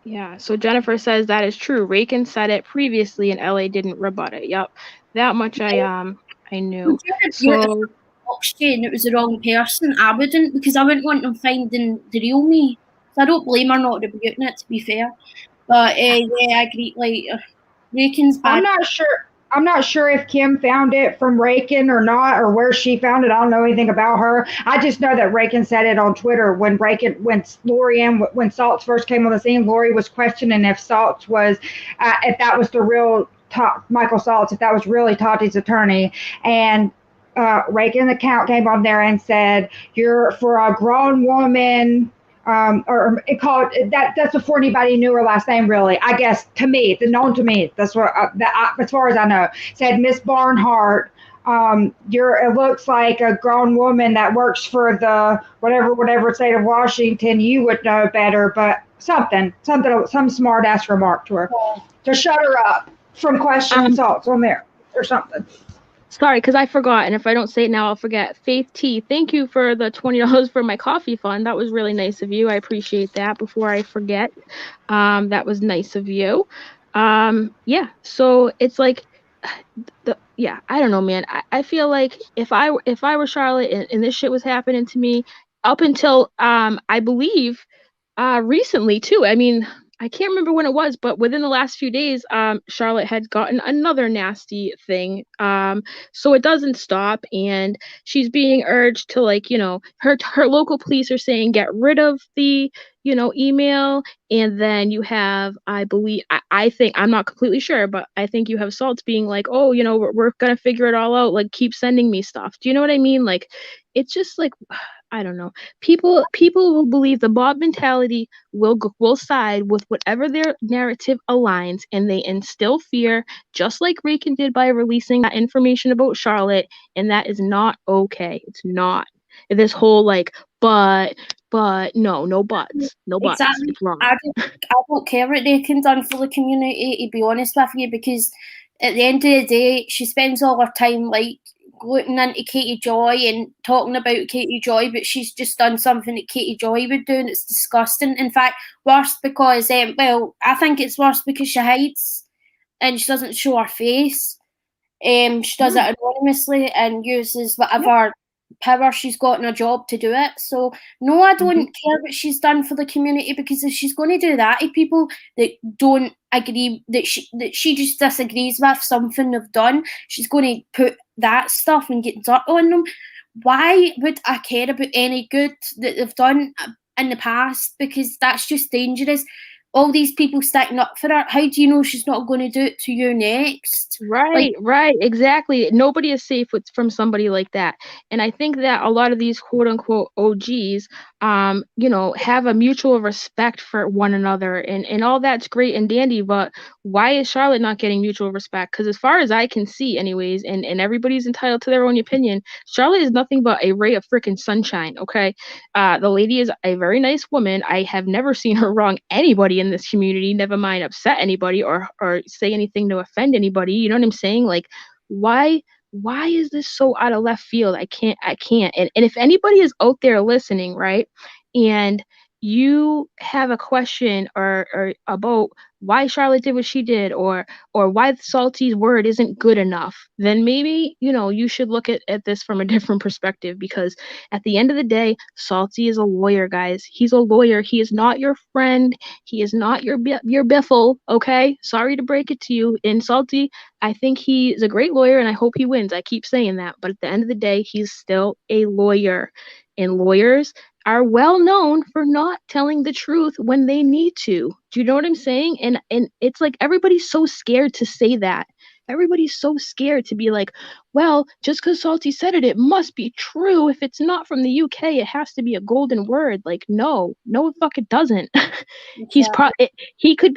S1: Yeah, so Jennifer says that is true. Rakin said it previously and LA didn't rebut it. Yep. That much I knew.
S2: So and it was the wrong person, I wouldn't, because I wouldn't want them finding the real me. So I don't blame her not rebuting it, to be fair. But yeah, I agree, like Rakin's bad.
S3: I'm not sure if Kim found it from Rakin or not, or where she found it. I don't know anything about her. I just know that Rakin said it on Twitter when Saltz first came on the scene. Lori was questioning if Saltz was, if that was the real Michael Saltz, if that was really Tati's attorney, and Rakin's account came on there and said, "You're for a grown woman." Or it called that's before anybody knew her last name, really. I guess known to me. That's what as far as I know. Said Miss Barnhart, it looks like a grown woman that works for the whatever state of Washington. You would know better, but some smart ass remark to her to shut her up from questioning Saltz on there or something.
S1: Sorry, because I forgot, and if I don't say it now, I'll forget. Faith T, thank you for the $20 for my coffee fund. That was really nice of you. I appreciate that. Before I forget, that was nice of you. Yeah. So it's like, I don't know, man. I feel like if I were Charlotte and this shit was happening to me, up until I believe recently too. I mean, I can't remember when it was, but within the last few days, Charlotte had gotten another nasty thing. So it doesn't stop, and she's being urged to, like, her local police are saying get rid of the, email, and then you have, I believe, I think, I'm not completely sure, but I think you have Saltz being like, oh, we're gonna figure it all out, like, keep sending me stuff. Do you know what I mean? Like, it's just like, I don't know. People will believe the mob mentality will side with whatever their narrative aligns, and they instill fear, just like Rakin did by releasing that information about Charlotte, and that is not okay. It's not. This whole like, but but no buts. No buts.
S2: Exactly.
S1: It's wrong.
S2: I don't care what Rakin done for the community, to be honest with you, because at the end of the day, she spends all her time like looking into Katie Joy and talking about Katie Joy, but she's just done something that Katie Joy would do, and it's disgusting. In fact, worse because, I think it's worse because she hides and she doesn't show her face. She does it anonymously and uses whatever power she's got in her job to do it. So no, I don't care what she's done for the community, because if she's going to do that to people that don't agree, that she just disagrees with something they've done, she's going to put that stuff and get dirt on them. Why would I care about any good that they've done in the past? Because that's just dangerous. All these people sticking up for her, how do you know she's not going to do it to you next?
S1: Right, exactly. Nobody is safe from somebody like that. And I think that a lot of these quote unquote OGs, have a mutual respect for one another, and all that's great and dandy, but why is Charlotte not getting mutual respect? Because as far as I can see anyways, and everybody's entitled to their own opinion, Charlotte is nothing but a ray of freaking sunshine, okay? The lady is a very nice woman. I have never seen her wrong anybody in this community, never mind upset anybody or say anything to offend anybody. You know what I'm saying? Like, why is this so out of left field? I can't. And if anybody is out there listening, right, and you have a question or about why Charlotte did what she did, or why Salty's word isn't good enough, then maybe you should look at this from a different perspective, because at the end of the day, Salty is a lawyer, guys. He's a lawyer. He is not your friend. He is not your biffle, okay? Sorry to break it to you. And Salty, I think he is a great lawyer, and I hope he wins. I keep saying that, but at the end of the day, he's still a lawyer, and lawyers are well known for not telling the truth when they need to. Do you know what I'm saying? And it's like everybody's so scared to say that. Everybody's so scared to be like, well, just because Salty said it, it must be true. If it's not from the UK, it has to be a golden word. Like, no, the fuck it doesn't. He could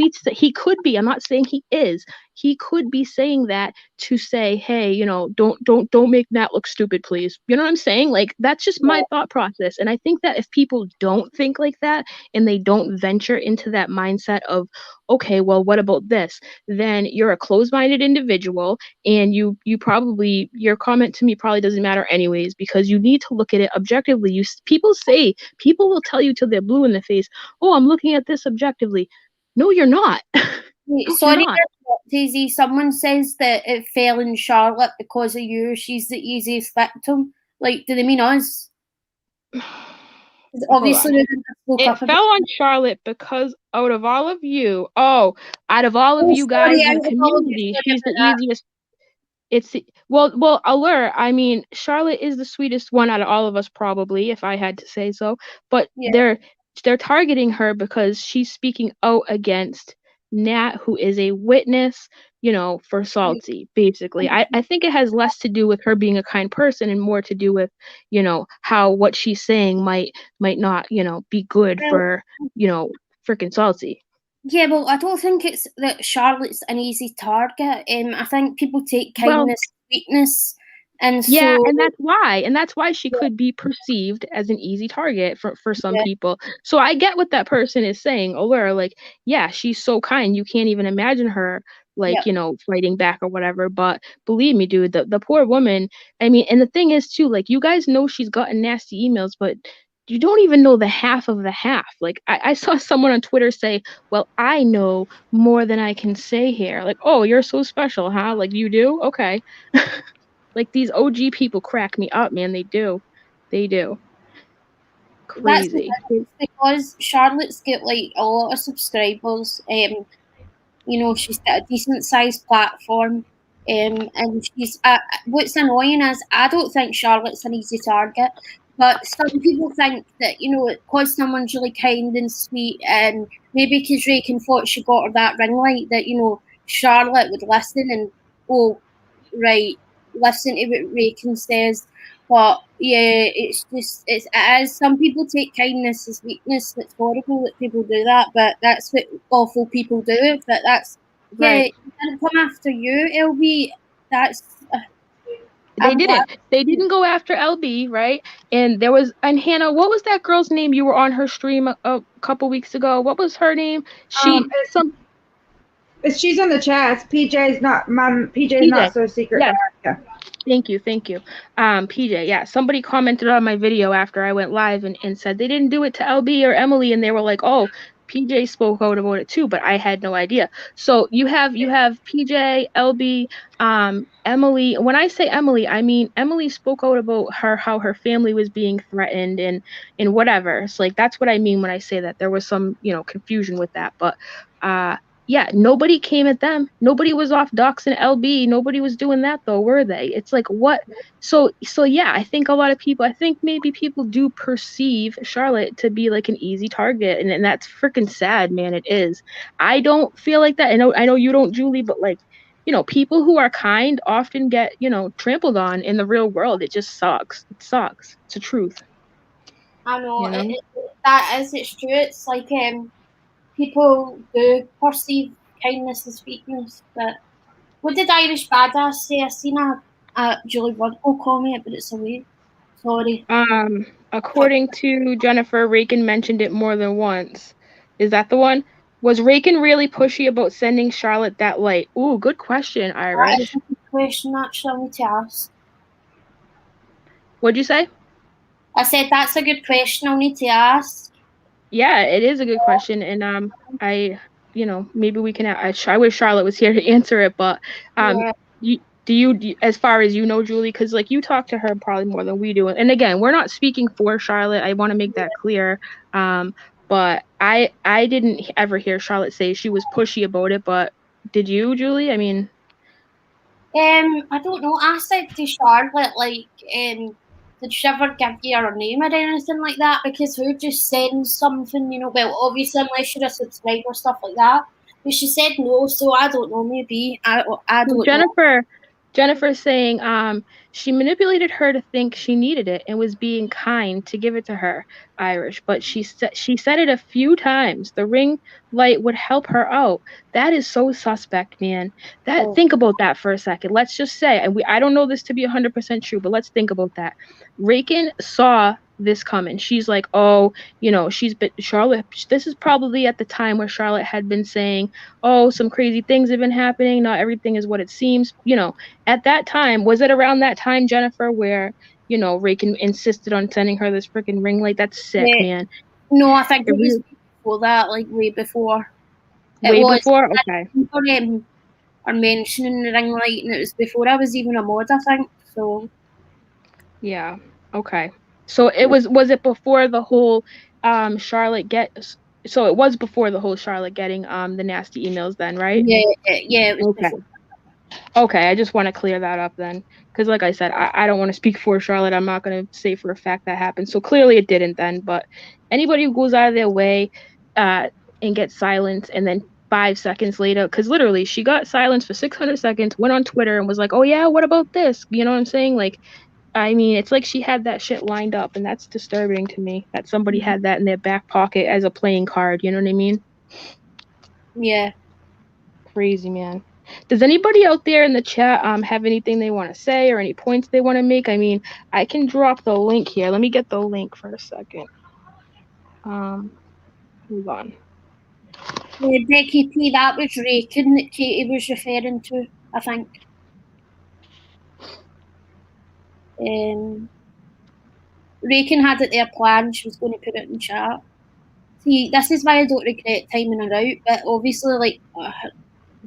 S1: be, I'm not saying he is. He could be saying that to say, hey, don't make Nat look stupid, please. You know what I'm saying? Like, that's just my thought process. And I think that if people don't think like that, and they don't venture into that mindset of, okay, well, what about this? Then you're a closed-minded individual, and your comment to me probably doesn't matter anyways, because you need to look at it objectively. People will tell you till they're blue in the face, oh, I'm looking at this objectively. No, you're not. No,
S2: Sorry,
S1: you're not.
S2: Daisy, someone says that it fell in Charlotte because of you. She's the easiest victim. Like, do they mean us? Obviously,
S1: it fell on Charlotte because out of all of you guys in the community, she's the easiest. Allure. I mean, Charlotte is the sweetest one out of all of us, probably, if I had to say so. But they're targeting her because she's speaking out against Nat, who is a witness, for Salty, basically. I think it has less to do with her being a kind person and more to do with, how what she's saying might not, be good for, freaking Salty.
S2: Yeah, well, I don't think it's that Charlotte's an easy target. I think people take kindness, weakness, and
S1: that's why she could be perceived as an easy target for some people. So I get what that person is saying. Or like, yeah, she's so kind, you can't even imagine her fighting back or whatever. But believe me, dude, the poor woman. I mean, and the thing is too, like, you guys know she's gotten nasty emails, but you don't even know the half of the half. Like, I saw someone on Twitter say, well, I know more than I can say here. Like, oh, you're so special, huh? Like, you do? Okay. Like, these OG people crack me up, man. They do. Crazy.
S2: That's because Charlotte's got like a lot of subscribers. She's got a decent sized platform. And she's what's annoying is I don't think Charlotte's an easy target, but some people think that because someone's really kind and sweet, and maybe because Rakin thought she got her that ring light, that Charlotte would listen and listen to what Rakin says. But yeah, it is. Some people take kindness as weakness. It's horrible that people do that, but that's what awful people do. But that's right. Yeah, it didn't come after you, LB.
S1: They didn't. They didn't go after LB, right? And there was, and Hannah, what was that girl's name? You were on her stream a couple weeks ago. What was her name?
S3: She's in the chats. PJ's not so secret.
S1: Yes. Yeah. Thank you. PJ, yeah. Somebody commented on my video after I went live and said they didn't do it to LB or Emily, and they were like, oh, PJ spoke out about it too, but I had no idea. So you have PJ, LB, Emily. When I say Emily, I mean Emily spoke out about how her family was being threatened and whatever. It's like that's what I mean when I say that. There was some, confusion with that. But yeah, nobody came at them. Nobody was off Docs and LB. Nobody was doing that though, were they? It's like what? So yeah, I think I think maybe people do perceive Charlotte to be like an easy target, and that's freaking sad, man. It is. I don't feel like that. I know you don't, Julie, but like, people who are kind often get, trampled on in the real world. It just sucks. It sucks. It's the truth.
S2: I know, it's true. It's like people do perceive kindness as weakness, but what did Irish Badass say? I seen a Julie Virgo comment, but it's away. Sorry.
S1: According to Jennifer, Rakin mentioned it more than once. Is that the one? Was Rakin really pushy about sending Charlotte that light? Ooh, good question, Irish.
S2: That is a good question, actually. I need to ask.
S1: What'd you say?
S2: I said that's a good question. I'll need to ask.
S1: Yeah, it is a good question, and maybe we can. I wish Charlotte was here to answer it, but do you, as far as you know, Julie, because like you talk to her probably more than we do, and again, we're not speaking for Charlotte. I want to make that clear. But I didn't ever hear Charlotte say she was pushy about it. But did you, Julie? I mean,
S2: I don't know. I said to Charlotte, like, did she ever give you her name or anything like that? Because who just sends something, well, obviously, unless you're a subscriber or stuff like that. But she said no, so I don't know, maybe. I don't know.
S1: Jennifer's saying she manipulated her to think she needed it and was being kind to give it to her, Irish, but she said it a few times. The ring light would help her out. That is so suspect, man. Think about that for a second. Let's just say, and I don't know this to be 100% true, but let's think about that. Rakin saw this coming. She's like, oh, Charlotte, this is probably at the time where Charlotte had been saying, oh, some crazy things have been happening. Not everything is what it seems. At that time, was it around that time, Jennifer, where, Rakin insisted on sending her this freaking ring light? That's sick, man.
S2: No, I think it was before that, like way before.
S1: Before? Okay.
S2: People are mentioning the ring light, and it was before I was even a mod, I think. So.
S1: Yeah. Okay. So it was it before the whole Charlotte so it was before the whole Charlotte getting the nasty emails then, right?
S2: Yeah, it was
S1: okay.
S2: Before.
S1: Okay, I just want to clear that up then, because like I said, I don't want to speak for Charlotte. I'm not going to say for a fact that happened. So clearly it didn't then, but anybody who goes out of their way and gets silence and then 5 seconds later, because literally she got silence for 600 seconds, went on Twitter and was like, oh yeah, what about this? You know what I'm saying? Like, I mean, it's like she had that shit lined up, and that's disturbing to me that somebody had that in their back pocket as a playing card. You know what I mean?
S2: Yeah.
S1: Crazy, man. Does anybody out there in the chat have anything they want to say or any points they want to make? I mean, I can drop the link here. Let me get the link for a second. Hold on.
S2: Becky P, that was Rakin that Katie was referring to, I think. Rakin had it there planned. She was going to put it in chat. See, this is why I don't regret timing her out. But obviously, like, I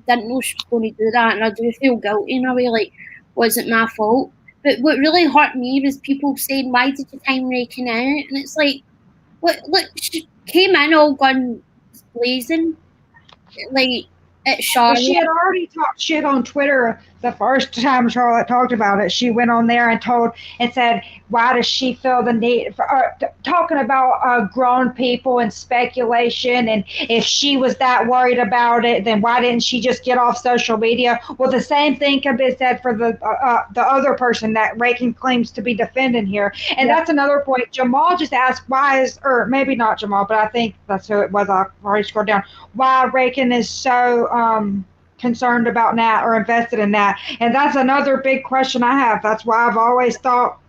S2: didn't know she was going to do that, and I do feel guilty in a way. Like, wasn't my fault. But what really hurt me was people saying, "Why did you time Rakin out?" And it's like, look, she came in all guns blazing, like at Charlotte.
S3: Well, she had already talked shit on Twitter the first time Charlotte talked about it. She went on there and said, why does she feel the need for talking about grown people and speculation, and if she was that worried about it, then why didn't she just get off social media? Well, the same thing can be said for the other person that Rakin claims to be defending here. And that's another point. Jamal just asked or maybe not Jamal, but I think that's who it was. I already scrolled down. Why Rakin is so concerned about Nat or invested in Nat. And that's another big question I have. That's why I've always thought.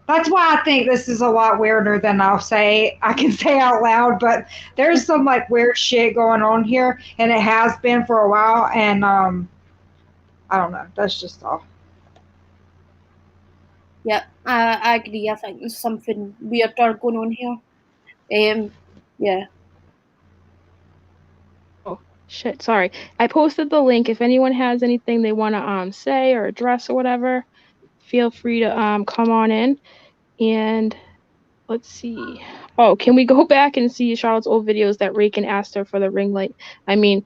S3: That's why I think this is a lot weirder than I can say out loud. But there's some like weird shit going on here, and it has been for a while. And I don't know. That's just all.
S2: Yeah, I agree. I think there's something weirder going on here. Yeah.
S1: Oh shit, sorry. I posted the link. If anyone has anything they want to say or address or whatever, feel free to come on in. And let's see. Oh, can we go back and see Charlotte's old videos that Rakin asked her for the ring light? I mean,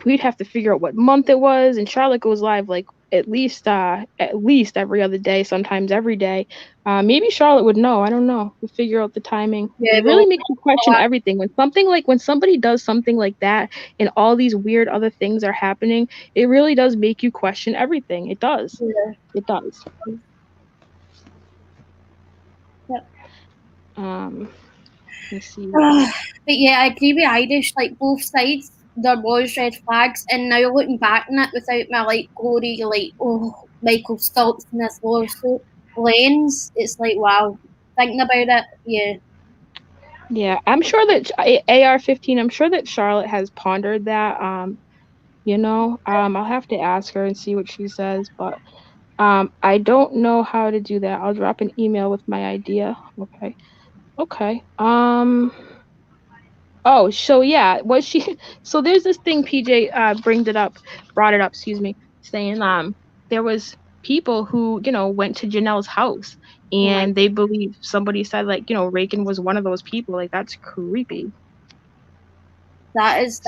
S1: we'd have to figure out what month it was, and Charlotte goes live like at least every other day, sometimes every day. Maybe Charlotte would know. I don't know. We figure out the timing.
S2: Yeah,
S1: it really makes you question everything. When somebody does something like that and all these weird other things are happening, it really does make you question everything. It does.
S2: Yeah.
S1: It does.
S2: Yeah.
S1: Let's see.
S2: But yeah, I agree with Irish. Like both sides, there was red flags, and now looking back on it without my like glory, like Michael Stoltz in this lawsuit lens, it's like wow. Thinking about it, yeah.
S1: Yeah, I'm sure that AR-15. I'm sure that Charlotte has pondered that. I'll have to ask her and see what she says, but I don't know how to do that. I'll drop an email with my idea. Okay. Oh, so yeah, so there's this thing PJ brought it up, saying there was people who, went to Janelle's house and they believe somebody said like, Rakin was one of those people. Like that's creepy.
S2: That's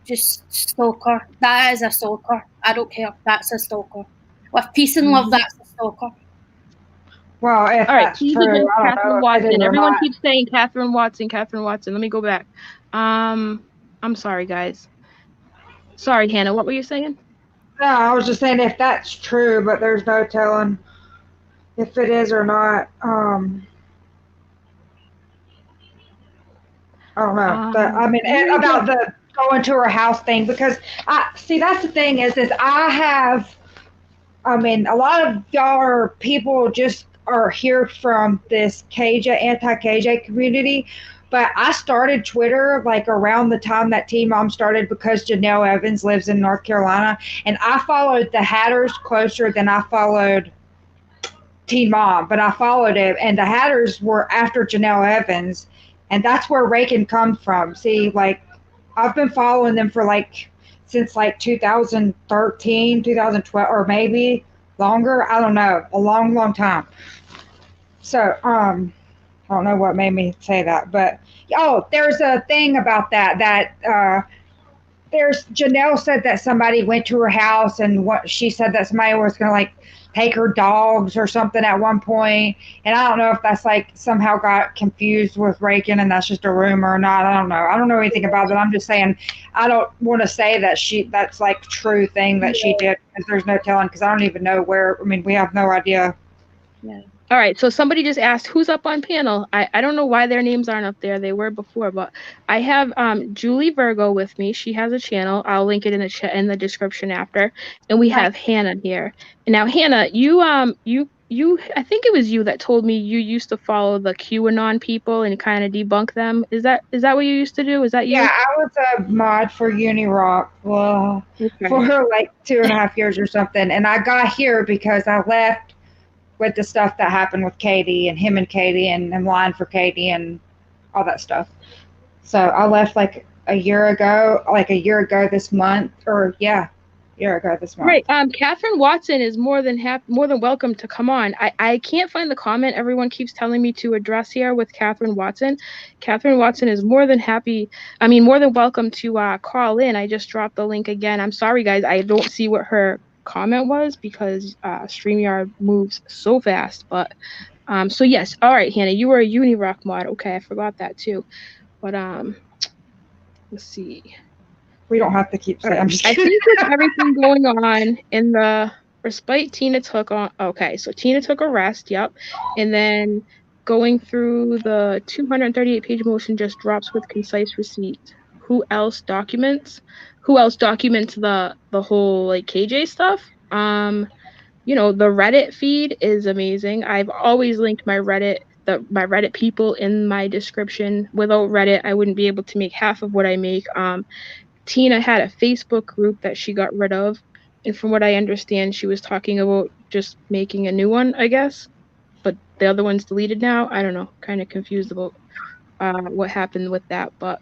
S2: just stalker. That is a stalker. I don't care. That's a stalker. With peace and love, that's a stalker.
S3: Well, if
S1: all right,
S3: that's true,
S1: Catherine Watson. Everyone keeps saying Catherine Watson. Let me go back. I'm sorry, guys. Sorry, Hannah. What were you saying?
S3: No, I was just saying if that's true, but there's no telling if it is or not. I don't know. About the going to her house thing, because that's the thing is a lot of y'all are people just are here from this anti-KJ community, but I started Twitter like around the time that Teen Mom started because Janelle Evans lives in North Carolina, and I followed the Hatters closer than I followed Teen Mom, but I followed it, and the Hatters were after Janelle Evans, and that's where Rakin comes from. See, like, I've been following them for since 2013, 2012, or maybe longer. I don't know, a long, long time. So, I don't know what made me say that, but there's a thing about that Janelle said that somebody went to her house, and what she said that somebody was going to take her dogs or something at one point. And I don't know if that's somehow got confused with Rakin and that's just a rumor or not. I don't know. I don't know anything about it. I'm just saying I don't want to say that that's true thing that she did, because there's no telling, because I don't even know where. I mean, we have no idea.
S2: Yeah.
S1: All right, so somebody just asked who's up on panel. I don't know why their names aren't up there. They were before, but I have Julie Virgo with me. She has a channel. I'll link it in the chat in the description after. And we have Hannah here. And now Hannah, you I think it was you that told me you used to follow the QAnon people and kind of debunk them. Is that what you used to do? Is that you?
S3: Yeah, I was a mod for Unirock for 2.5 years or something, and I got here because I left with the stuff that happened with Katie and him and Katie and lying for Katie and all that stuff. So I left a year ago this month, or a year ago this month.
S1: Right. Catherine Watson is more than welcome to come on. I can't find the comment everyone keeps telling me to address here with Catherine Watson. Catherine Watson is more than welcome to call in. I just dropped the link again. I'm sorry, guys. I don't see what her comment was because StreamYard moves so fast. But so yes. All right, Hannah, you were a Unirock mod. Okay, I forgot that too. But let's see.
S3: We don't have to keep saying.
S1: I think with everything going on in the respite Tina took on. Okay, so Tina took a rest. Yep, and then going through the 238-page motion just drops with concise receipts. who else documents the whole like KJ stuff. You know, the Reddit feed is amazing. I've always linked my Reddit people in my description. Without Reddit, I wouldn't be able to make half of what I make. Tina had a Facebook group that she got rid of, and from what I understand, she was talking about just making a new one, I guess. But the other one's deleted now. I don't know. Kind of confused about what happened with that. But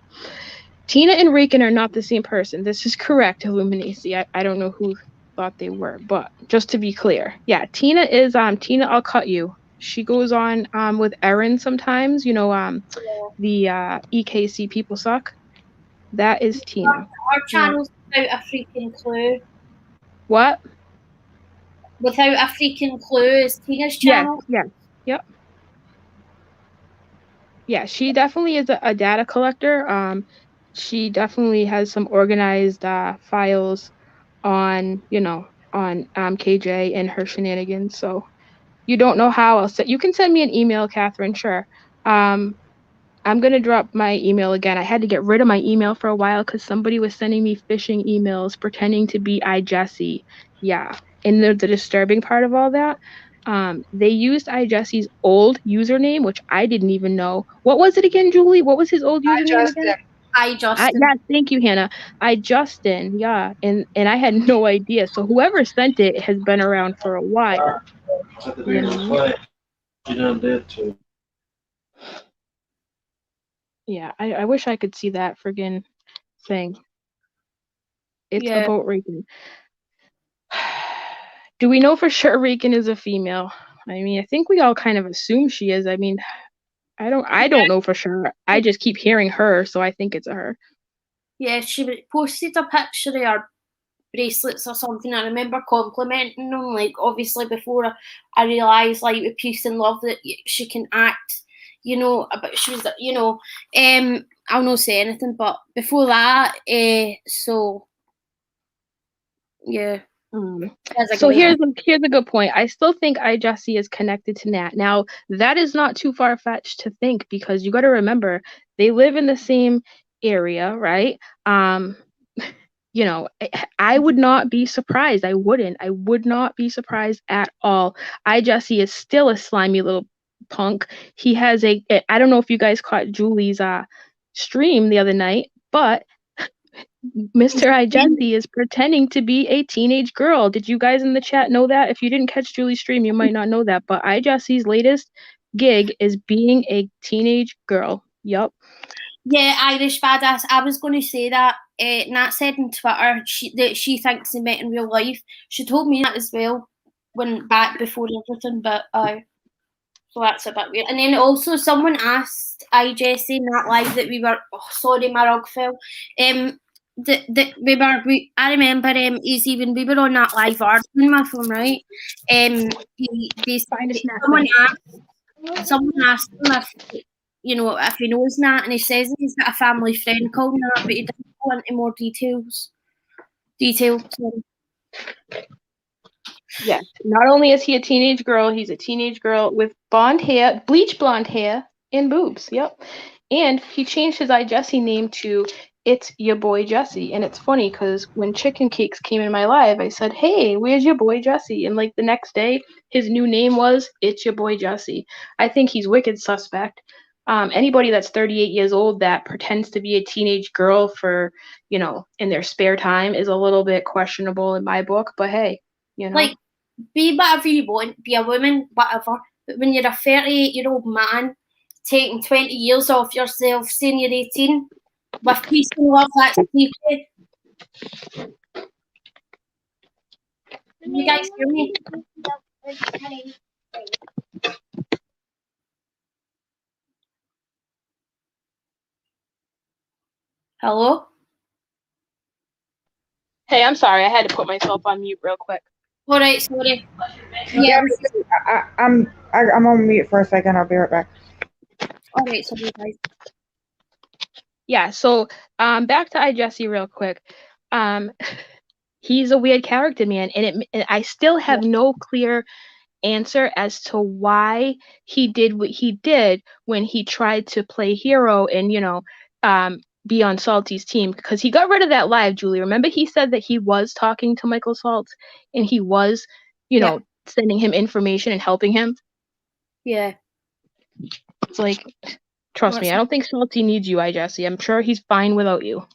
S1: Tina and Rakin are not the same person. This is correct, illuminaci. I don't know who thought they were, but just to be clear, yeah, Tina is Tina. I'll cut you. She goes on with Erin sometimes. You know, the EKC people suck. That is Tina.
S2: Our channel's without a freaking clue.
S1: What?
S2: Without a freaking clue is Tina's channel.
S1: Yes. Yep. Yeah, she definitely is a data collector. She definitely has some organized files on, you know, on KJ and her shenanigans. So you don't know how else. You can send me an email, Catherine. Sure. I'm gonna drop my email again. I had to get rid of my email for a while because somebody was sending me phishing emails pretending to be iJessie. Yeah, and the disturbing part of all that, they used iJessie's old username, which I didn't even know. What was it again, Julie? What was his old username again?
S2: iJustin.
S1: Yeah, thank you, Hannah. iJustin, yeah, and I had no idea. So whoever sent it has been around for a while. You know? Yeah, I wish I could see that friggin' thing. It's about Rakin. Do we know for sure Rakin is a female? I mean, I think we all kind of assume she is. I mean, I don't know for sure. I just keep hearing her, so I think it's a her.
S2: Yeah, she posted a picture of her bracelets or something. I remember complimenting them, like, obviously before I realised, like, with Peace and Love that she can act, you know, but she was, you know, I'll not say anything, but before that, so, yeah.
S1: So here's a good point. I still think iJessie is connected to Nat. Now, that is not too far-fetched to think because you got to remember they live in the same area, right? You know, I would not be surprised. I would not be surprised at all. iJessie is still a slimy little punk. He has I don't know if you guys caught Julie's stream the other night, but Mr. iJessie is pretending to be a teenage girl. Did you guys in the chat know that? If you didn't catch Julie's stream, you might not know that. But iJessie's latest gig is being a teenage girl. Yup.
S2: Yeah, Irish badass. I was going to say that. Nat said on Twitter that she thinks they met in real life. She told me that as well when back before everything, but so that's a bit weird. And then also someone asked iJessie in that live that we were. Oh, sorry, my rug fell. I remember even we were on that live arguing with him, right? Someone asked him if, you know, if he knows Nat, and he says he's got a family friend called Nat, but he doesn't go into more details.
S1: Yes. Not only is he a teenage girl, he's a teenage girl with blonde hair, bleach blonde hair, and boobs. Yep. And he changed his iJessie name to It's Your Boy Jesse. And it's funny because when Chicken Cakes came in my live, I said, hey, where's your boy Jesse? And like the next day, his new name was It's Your Boy Jesse. I think he's wicked suspect. Anybody that's 38 years old that pretends to be a teenage girl for, you know, in their spare time is a little bit questionable in my book. But hey, you know.
S2: Like, be whatever you want, be a woman, whatever. But when you're a 38-year-old man taking 20 years off yourself, saying you're 18, with peace and love, that's secret. You guys hear me? Hello?
S1: Hey, I'm sorry. I had to put myself on mute real quick.
S2: All right, sorry.
S3: Yeah, I'm on mute for a second. I'll be right back.
S2: All right, sorry, guys.
S1: Yeah, so back to iJessie real quick. He's a weird character, man, and I still have no clear answer as to why he did what he did when he tried to play hero and, you know, be on Salty's team because he got rid of that live, Julie. Remember he said that he was talking to Michael Salt and he was, sending him information and helping him?
S2: Yeah.
S1: It's like, trust me, I don't think Salty needs you, Jesse. I'm sure he's fine without you.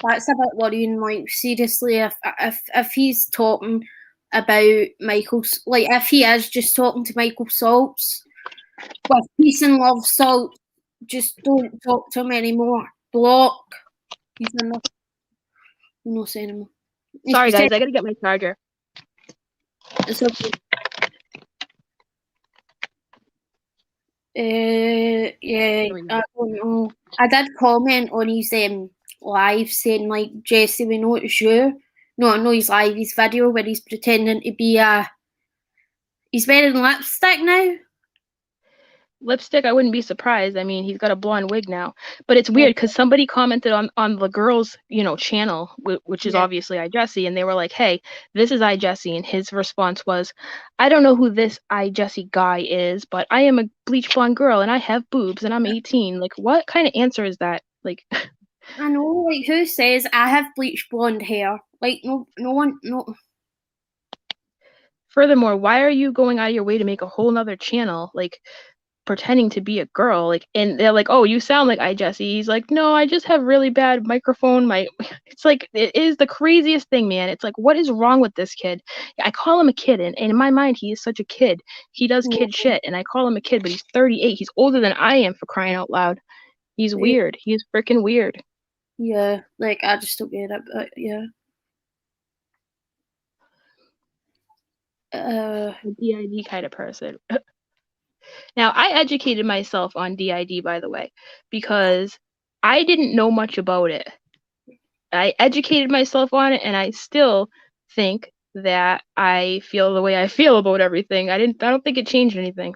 S2: That's a bit worrying. Like, seriously, if he's talking about Michael's, like, if he is just talking to Michael Salts with peace and love, Salt, just don't talk to him anymore. Block. He's enough. No say anymore.
S1: Sorry, guys, I gotta get my charger.
S2: It's okay. Yeah, I don't know. I did comment on his live saying, like, Jesse, we know it's you. No, I know his live, his video where he's pretending to be he's wearing lipstick now.
S1: Lipstick, I wouldn't be surprised. I mean, he's got a blonde wig now. But it's weird because somebody commented on the girls, channel, which is obviously iJesse, and they were like, hey, this is iJesse. And his response was, I don't know who this iJesse guy is, but I am a bleach blonde girl and I have boobs and I'm 18. Like, what kind of answer is that? Like,
S2: I know, like, who says I have bleach blonde hair? Like, no one, no.
S1: Furthermore, why are you going out of your way to make a whole nother channel? Like, pretending to be a girl, like, and they're like, oh, you sound like iJesse. He's like, no, I just have really bad microphone. It's like, it is the craziest thing, man. It's like, what is wrong with this kid? I call him a kid, and in my mind, he is such a kid. He does kid shit, and I call him a kid, but he's 38. He's older than I am, for crying out loud. He's weird. He's freaking weird.
S2: Yeah, like, I just don't get it, but yeah.
S1: A DID kind of person. Now, I educated myself on DID, by the way, because I didn't know much about it. I educated myself on it, and I still think that I feel the way I feel about everything. I don't think it changed anything.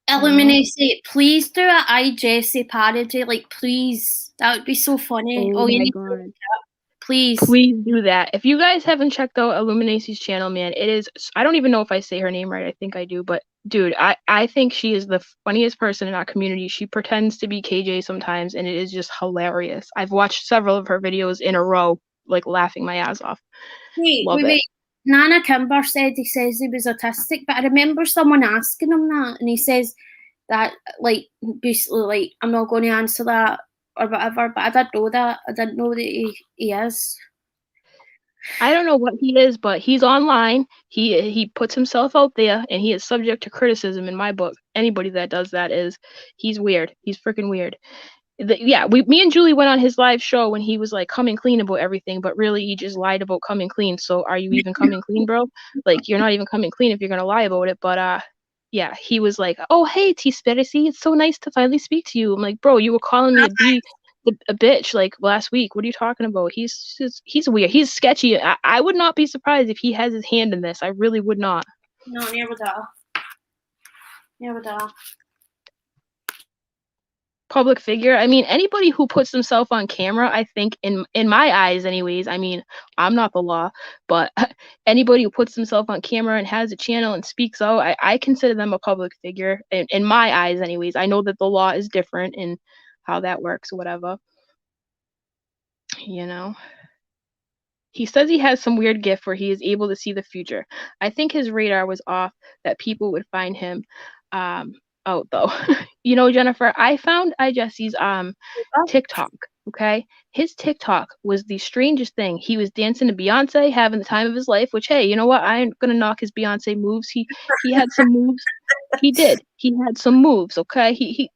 S2: Illuminaci, please do a iJesse parody, like, please. That would be so funny.
S1: Oh my God.
S2: Please
S1: do that. If you guys haven't checked out Illuminaci's channel, man, it is, I don't even know if I say her name right. I think I do, but dude, I think she is the funniest person in our community. She pretends to be KJ sometimes, and it is just hilarious. I've watched several of her videos in a row, like, laughing my ass off.
S2: Wait. Nana Kimber says he was autistic, but I remember someone asking him that, and he says that, like, basically, like, I'm not going to answer that or whatever, but I didn't know that. I didn't know that he is.
S1: I don't know what he is, but he's online. He puts himself out there, and he is subject to criticism in my book. Anybody that does that he's weird. He's freaking weird. Me and Julie went on his live show when he was like coming clean about everything, but really he just lied about coming clean. So are you even coming clean, bro? Like, you're not even coming clean if you're gonna lie about it. But yeah, he was like, oh, hey, T-Spiracy, it's so nice to finally speak to you. I'm like, bro, you were calling me a bitch like last week. What are you talking about? He's weird. He's sketchy. I would not be surprised if he has his hand in this. I really would not.
S2: No, never da.
S1: Public figure. I mean, anybody who puts themselves on camera, I think, in my eyes anyways, I mean, I'm not the law, but anybody who puts themselves on camera and has a channel and speaks out, I consider them a public figure in my eyes anyways. I know that the law is different in how that works or whatever. He says he has some weird gift where he is able to see the future. I think his radar was off that people would find him out, though. Jennifer, I found iJesse's TikTok, okay? His TikTok was the strangest thing. He was dancing to Beyonce, having the time of his life, which, hey, you know what? I ain't gonna knock his Beyonce moves. He had some moves. He did. He had some moves, okay?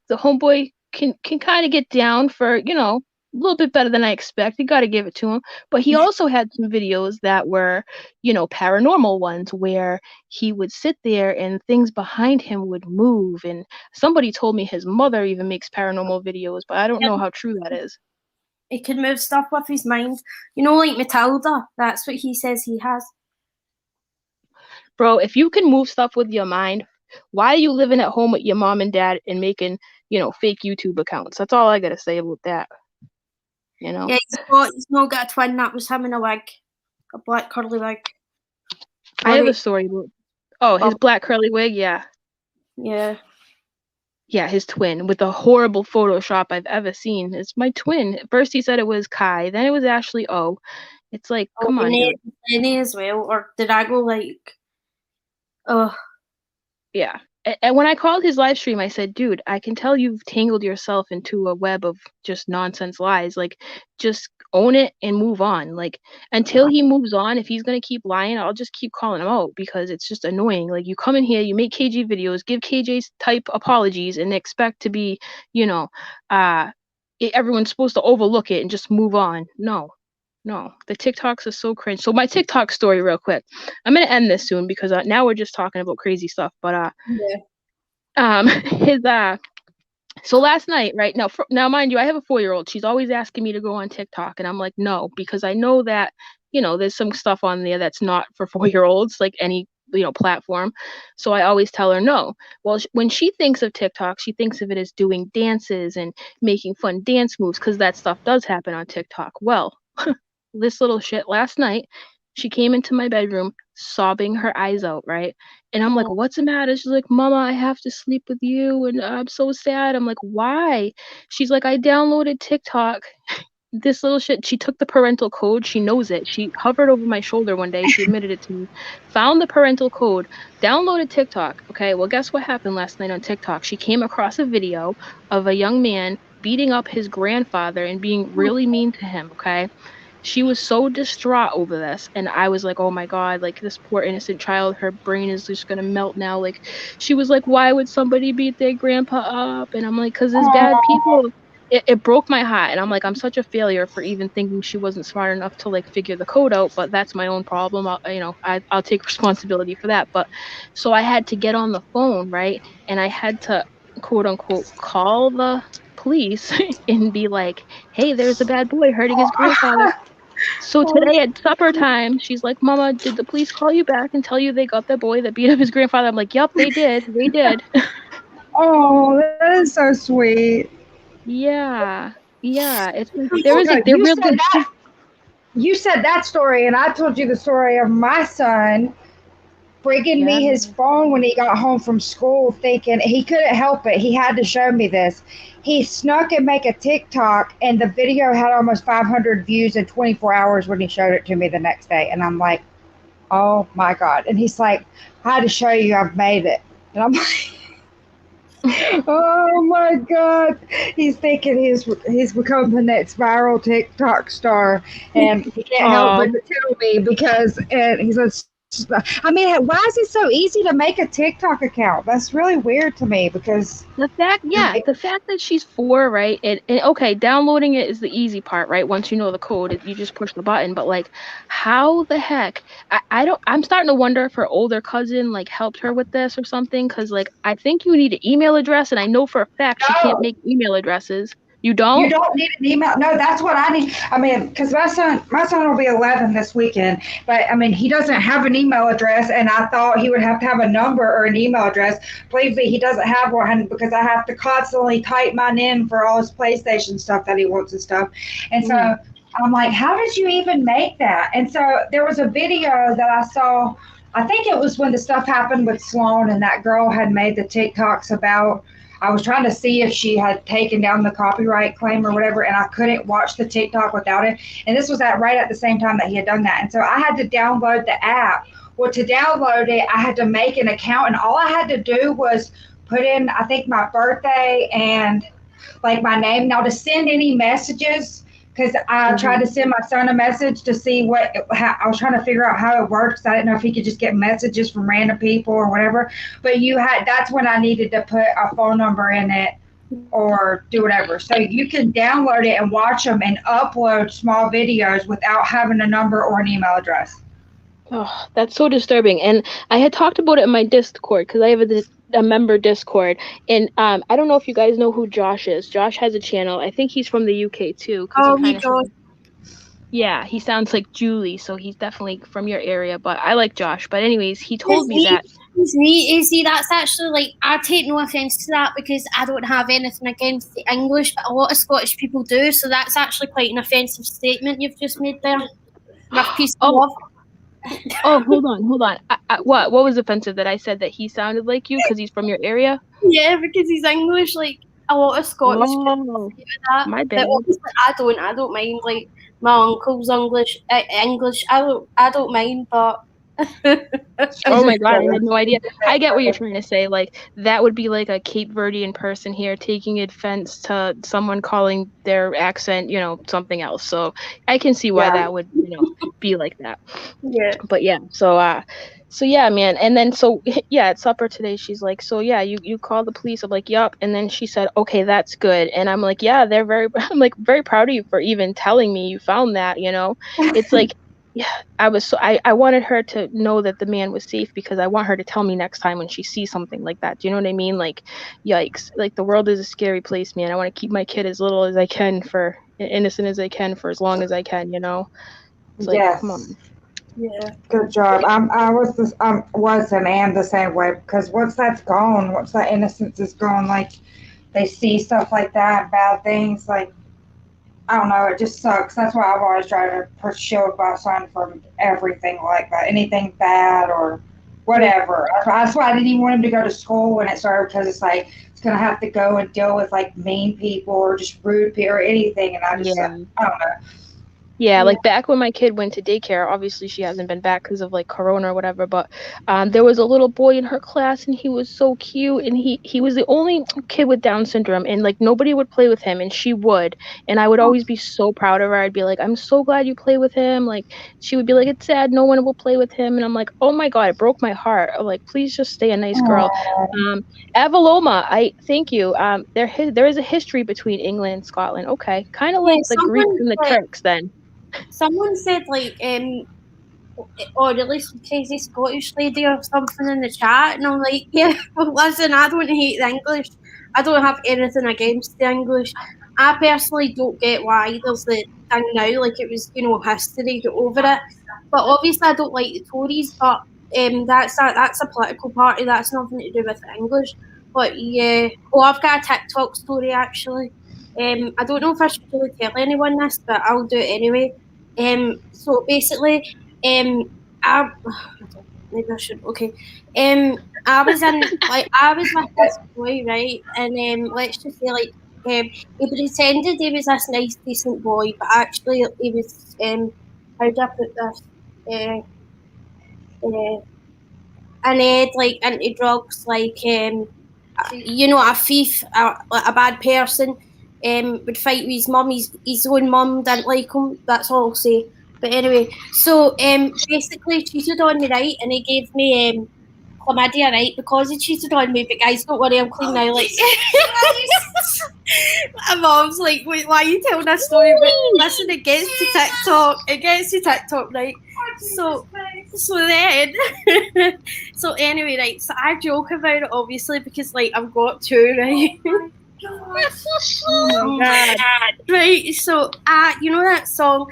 S1: The homeboy can kind of get down for, a little bit better than I expected. Got to give it to him. But he also had some videos that were, paranormal ones where he would sit there and things behind him would move. And somebody told me his mother even makes paranormal videos, but I don't know how true that is.
S2: He can move stuff with his mind. Like Matilda. That's what he says he has.
S1: Bro, if you can move stuff with your mind, why are you living at home with your mom and dad and making, fake YouTube accounts? That's all I got to say about that.
S2: Yeah, he's not got a twin. That was him in a wig, a black curly wig.
S1: I have a story about. Oh, his black curly wig, yeah.
S2: Yeah.
S1: Yeah, his twin with the horrible Photoshop I've ever seen. It's my twin. First he said it was Kai, then it was Ashley O. It's like, come on, dude.
S2: Lenny as well, or did I go like, oh.
S1: Yeah. And when I called his live stream, I said, dude, I can tell you've tangled yourself into a web of just nonsense lies. Like, just own it and move on. Like, until he moves on, if he's going to keep lying, I'll just keep calling him out because it's just annoying. Like, you come in here, you make KJ videos, give KJ's type apologies, and expect to be, everyone's supposed to overlook it and just move on. No, the TikToks are so cringe. So my TikTok story real quick. I'm going to end this soon because now we're just talking about crazy stuff. But so last night, right now, mind you, I have a 4-year-old. She's always asking me to go on TikTok. And I'm like, no, because I know that, there's some stuff on there that's not for 4-year-olds, like any, platform. So I always tell her no. Well, when she thinks of TikTok, she thinks of it as doing dances and making fun dance moves because that stuff does happen on TikTok. Well, this little shit last night, she came into my bedroom sobbing her eyes out, right? And I'm like, what's the matter? She's like, Mama, I have to sleep with you and I'm so sad. I'm like, why? She's like, I downloaded TikTok. This little shit, she took the parental code. She knows it. She hovered over my shoulder one day. She admitted it to me. Found the parental code, downloaded TikTok. Okay, well, guess what happened last night on TikTok? She came across a video of a young man beating up his grandfather and being really mean to him, okay? She was so distraught over this, and I was like, oh my god, like, this poor innocent child, her brain is just gonna melt now. Like, she was like, why would somebody beat their grandpa up? And I'm like, because there's bad people. It broke my heart, and I'm like, I'm such a failure for even thinking she wasn't smart enough to like figure the code out, but that's my own problem. I'll take responsibility for that. But so I had to get on the phone, right? And I had to, quote unquote, call the police and be like, hey, there's a bad boy hurting his grandfather. So today at supper time, she's like, Mama, did the police call you back and tell you they got the boy that beat up his grandfather? I'm like, yep, they did. They did.
S3: Oh, that is so sweet.
S1: Yeah. It's like, they're real good.
S3: You said that story, and I told you the story of my son bringing me his phone when he got home from school, thinking he couldn't help it. He had to show me this. He snuck and make a TikTok, and the video had almost 500 views in 24 hours when he showed it to me the next day. And I'm like, oh my God. And he's like, I had to show you I've made it. And I'm like, oh my God. He's thinking he's become the next viral TikTok star, and he can't help but to tell me because, and he says, I mean, why is it so easy to make a TikTok account? That's really weird to me because
S1: the fact that she's 4, right? And okay, downloading it is the easy part, right? Once you know the code, you just push the button. But like, how the heck? I'm starting to wonder if her older cousin like helped her with this or something. Because like, I think you need an email address, and I know for a fact she can't make email addresses. You don't?
S3: You don't need an email. No, that's what I need. I mean, because my son will be 11 this weekend, but I mean, he doesn't have an email address, and I thought he would have to have a number or an email address. Believe me, he doesn't have one because I have to constantly type mine in for all his PlayStation stuff that he wants and stuff. And so I'm like, how did you even make that? And so there was a video that I saw. I think it was when the stuff happened with Sloan, and that girl had made the TikToks about. I was trying to see if she had taken down the copyright claim or whatever, and I couldn't watch the TikTok without it. And this was right at the same time that he had done that. And so I had to download the app. Well, to download it, I had to make an account, and all I had to do was put in, I think, my birthday and like my name. Now to send any messages, because I tried to send my son a message to see I was trying to figure out how it works. I didn't know if he could just get messages from random people or whatever. But that's when I needed to put a phone number in it or do whatever. So you can download it and watch them and upload small videos without having a number or an email address.
S1: Oh, that's so disturbing. And I had talked about it in my Discord because I have a member Discord. And I don't know if you guys know who Josh is. Josh has a channel. I think he's from the UK too.
S2: Oh, my God.
S1: Yeah, he sounds like Julie, so he's definitely from your area. But I like Josh. But anyways, he told me that.
S2: You see, that's actually like, I take no offence to that because I don't have anything against the English, but a lot of Scottish people do. So that's actually quite an offensive statement you've just made there. My piece of love.
S1: Oh, hold on. What was offensive? That I said that he sounded like you because he's from your area?
S2: Yeah, because he's English. Like a lot of Scottish people say that.
S1: My
S2: But
S1: bad.
S2: obviously, I don't mind. Like my uncle's English. English. I don't mind, but.
S1: Oh my God, I had no idea. I get what you're trying to say. Like, that would be like a Cape Verdean person here taking offense to someone calling their accent, something else. So I can see why that would, be like that.
S2: Yeah.
S1: But yeah, so yeah, man. And then yeah, at supper today, she's like, so yeah, you call the police. I'm like, yup. And then she said, okay, that's good. And I'm like, yeah, I'm like very proud of you for even telling me you found that. It's like, yeah, I wanted her to know that the man was safe because I want her to tell me next time when she sees something like that. Do you know what I mean? Like, yikes! Like the world is a scary place, man. I want to keep my kid as little as I can, for innocent as I can, for as long as I can. It's like,
S3: Yes.
S1: come on.
S2: Yeah.
S3: Good job. I was and am the same way, because once that's gone, once that innocence is gone, like they see stuff like that, bad things, like I don't know, it just sucks. That's why I've always tried to shield my son from everything like that, anything bad or whatever. That's why I didn't even want him to go to school when it started, because it's like it's gonna have to go and deal with like mean people or just rude people or anything, and I just
S1: Yeah.
S3: I don't know.
S1: Yeah, like back when my kid went to daycare, obviously she hasn't been back because of like Corona or whatever, but there was a little boy in her class and he was so cute, and he was the only kid with Down syndrome, and like nobody would play with him and she would, and I would always be so proud of her. I'd be like, I'm so glad you play with him. Like she would be like, it's sad no one will play with him, and I'm like, oh my God, it broke my heart. I'm like, please just stay a nice girl. Avaloma, I thank you. There is a history between England and Scotland. Okay, kind of like the Greeks and the Turks then.
S2: Someone said like or at least a crazy Scottish lady or something in the chat, and I'm like, yeah, well, listen, I don't hate the English. I don't have anything against the English. I personally don't get why there's the thing now, like it was, history, get over it. But obviously, I don't like the Tories, but that's a political party. That's nothing to do with the English. But yeah, I've got a TikTok story actually. I don't know if I should really tell anyone this, but I'll do it anyway. So basically, I maybe I should. Okay. I was with this boy, right, and let's just say like he pretended he was this nice, decent boy, but actually he was how do I put this? And he'd like into drugs, like a thief, a bad person. Would fight with his mum. His own mum didn't like him. That's all I'll say. But anyway, so basically cheated on me, right? And he gave me chlamydia, right? Because he cheated on me. But guys, don't worry, I'm clean now. Like, my mom's like, wait, why are you telling that story? But listen, it gets to TikTok. It gets to TikTok, right? So then, so anyway, right? So I joke about it obviously because like I've got two, right?
S1: Oh my God.
S2: Right, so you know that song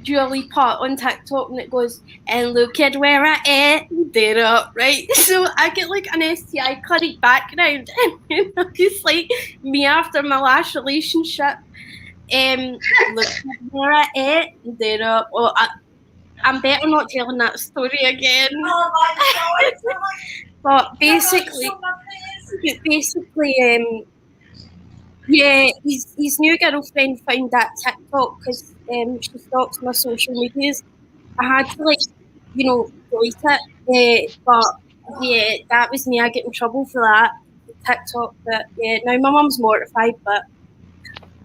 S2: Julie Pot on TikTok, and it goes, and look at where I ended up, right? So I get like an STI clinic background, and it's like me after my last relationship. Look at where I ended up. Well, I'm better not telling that story again. Oh my God. But basically, yeah, his new girlfriend found that TikTok because she stalks my social medias. I had to delete it, but yeah, that was me. I get in trouble for that TikTok. But yeah, now my mum's mortified. But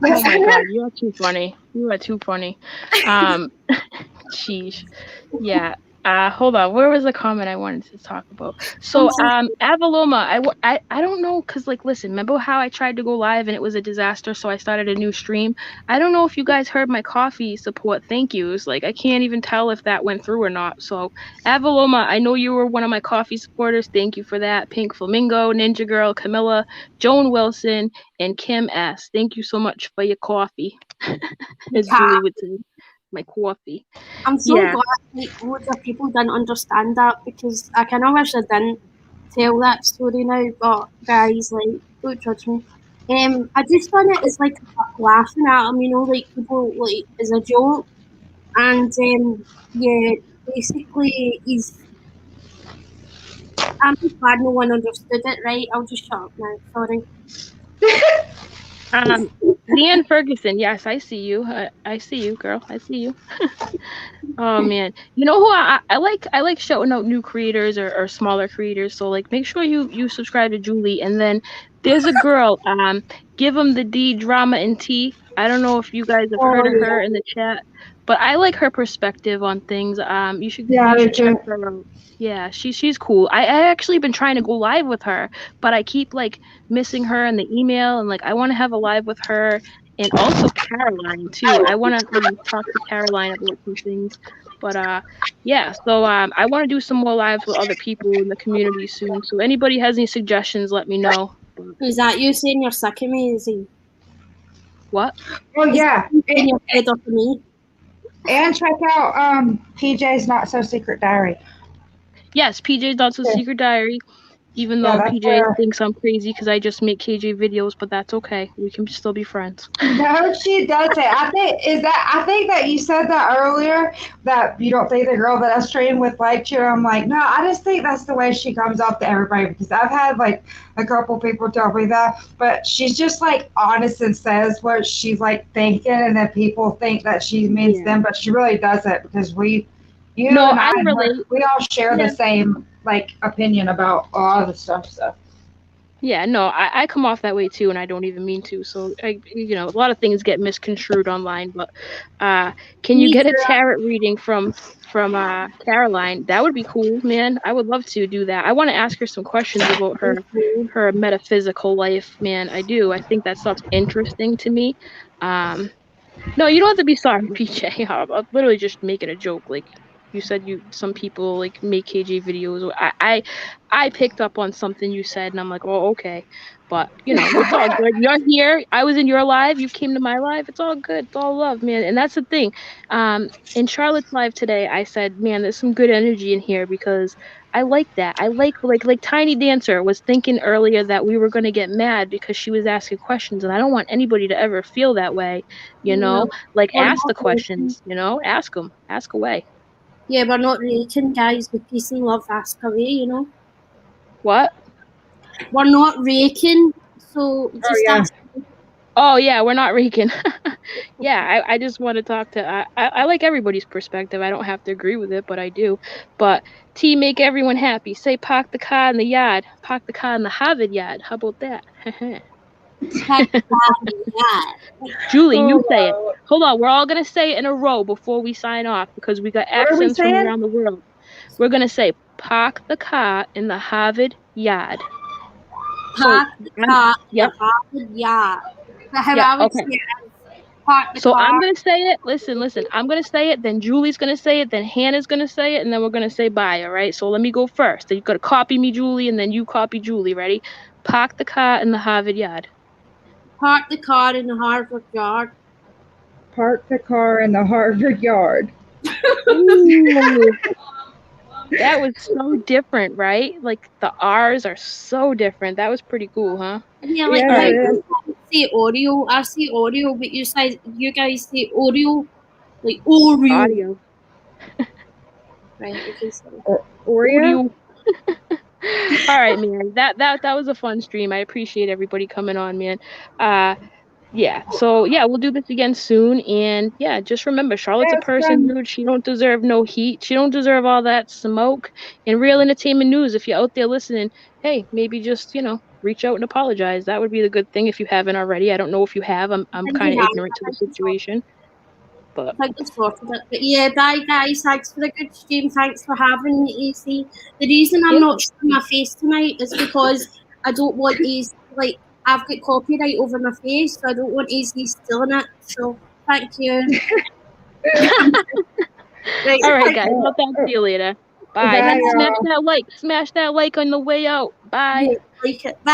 S1: oh my God, you are too funny. You are too funny. Sheesh. Yeah. Hold on. Where was the comment I wanted to talk about? So, Avaloma, I don't know, cause like, listen, remember how I tried to go live and it was a disaster, so I started a new stream. I don't know if you guys heard my coffee support thank yous. Like, I can't even tell if that went through or not. So, Avaloma, I know you were one of my coffee supporters. Thank you for that. Pink Flamingo, Ninja Girl, Camilla, Joan Wilson, and Kim S. Thank you so much for your coffee. As Julie would say. My coffee.
S2: I'm so glad loads of people didn't understand that because I kind of wish I didn't tell that story now. But guys, like, don't judge me. I just done it as like laughing at them, like people like as a joke, and yeah, basically he's. I'm just glad no one understood it, right? I'll just shut up now. Sorry.
S1: Leanne Ferguson, yes, I see you. I see you, girl. I see you. Oh man, you know who I like? I like shouting out new creators or smaller creators. So like, make sure you subscribe to Julie. And then there's a girl. Give them the D drama and T. I don't know if you guys have heard of
S2: Oh
S1: her in the chat, but I like her perspective on things. You should
S3: Yeah, I do
S1: check
S3: too.
S1: her out. Yeah, she's cool. I actually been trying to go live with her, but I keep like missing her in the email, and like I want to have a live with her and also Caroline too. I want to talk to Caroline about some things. But yeah, so I want to do some more lives with other people in the community soon. So anybody has any suggestions, let me know.
S2: is that you saying you're sick of me? Is he?
S1: What?
S3: Oh
S2: Is
S3: yeah,
S2: that you saying you're fed up of me?
S3: and check out PJ's Not So Secret Diary.
S1: Yes, PJ's Not So Secret Diary. Even
S3: Yeah,
S1: though
S3: that's
S1: PJ
S3: where.
S1: thinks I'm crazy because I just make KJ videos, but that's okay. We can still be friends.
S3: No, she doesn't. I think that you said that earlier that you don't think the girl that I stream with liked you. I'm like, no, I just think that's the way she comes off to everybody because I've had like a couple people tell me that, but she's just like honest and says what she's like thinking, and then people think that she means
S1: Yeah.
S3: them, but she really doesn't because you
S1: No,
S3: and
S1: I
S3: I,
S1: relate.
S3: we all share
S1: Yeah.
S3: the same like opinion about all the stuff. So.
S1: Yeah, no, I come off that way too, and I don't even mean to. So, a lot of things get misconstrued online. But, can you
S2: Me
S1: get a
S2: too.
S1: tarot reading from Caroline? That would be cool, man. I would love to do that. I want to ask her some questions about her metaphysical life, man. I do. I think that stuff's interesting to me. Um, no, you don't have to be sorry, PJ. I'm literally just making a joke. Like you said, some people like make KJ videos. I picked up on something you said, and I'm like, oh, okay. But it's all good. You're here. I was in your live. You came to my live. It's all good. It's all love, man. And that's the thing. In Charlotte's live today, I said, man, there's some good energy in here because I like that. I like Tiny Dancer was thinking earlier that we were gonna get mad because she was asking questions, and I don't want anybody to ever feel that way.
S2: No,
S1: Like
S2: we're
S1: ask
S2: not
S1: the
S2: raking.
S1: questions. Ask them. Ask away.
S2: Yeah, we're not raking, guys. With peace and love, ask away.
S1: What?
S2: We're not raking, so
S3: Oh
S2: just
S3: yeah.
S2: ask.
S1: Oh yeah, we're not raking. Yeah, I just want to talk to. I like everybody's perspective. I don't have to agree with it, but I do. But T, make everyone happy. Say park the car in the yard. Park the car in the Harvard yard. How about that? Julie,
S3: Oh
S1: you say it.
S3: wow.
S1: Hold on, we're all gonna say it in a row before we sign off because we got
S3: What are we
S1: accents from
S3: saying?
S1: around the world. We're gonna say park the car in the Harvard yard. So
S2: Park the car in
S1: yep,
S2: the Harvard yard. So how
S1: yep,
S2: I would say
S1: okay.
S2: it is park the
S1: So I'm
S2: car.
S1: gonna say it. Listen. I'm gonna say it. Then Julie's gonna say it. Then Hannah's gonna say it, and then we're gonna say bye. All right. So let me go first. So you gotta copy me, Julie, and then you copy Julie. Ready? Park the car in the Harvard yard.
S2: Park the car in the Harvard yard.
S3: Park the car in the Harvard yard.
S1: Ooh, that was so different, right? Like the R's are so different. That was pretty cool, huh?
S2: Yeah, like
S3: Yeah,
S1: All
S3: that
S1: right.
S3: is.
S2: I say Oreo. I say Oreo, but you guys say Oreo, like Oreo.
S1: Audio.
S2: Right? Okay, sorry.
S3: Oreo?
S1: Audio. All right, man. That was a fun stream. I appreciate everybody coming on, man. Yeah. So yeah, we'll do this again soon. And yeah, just remember, Charlotte's
S3: Yeah,
S1: a
S3: it's
S1: person,
S3: fun.
S1: dude. She don't deserve no heat. She don't deserve all that smoke. And real entertainment news. If you're out there listening, hey, maybe just reach out and apologize. That would be the good thing if you haven't already. I don't know if you have. I'm
S2: I think
S1: kind
S2: we
S1: of
S2: have.
S1: ignorant to
S2: I
S1: the
S2: think we sorted.
S1: situation, but
S2: I think we sorted it. But yeah, bye guys. Thanks for the good stream. Thanks for having me, AC. The reason I'm
S1: yeah.
S2: not showing my face tonight is because I don't want AC. Like I've got copyright over my face, so I don't want AC stealing it. So thank you. Right.
S1: All right,
S2: Thank
S1: guys. I'll talk to you later. Bye.
S3: Bye,
S1: And smash
S3: y'all.
S1: that like. Smash that like on the way out. Bye.
S2: you. Like it. Bye.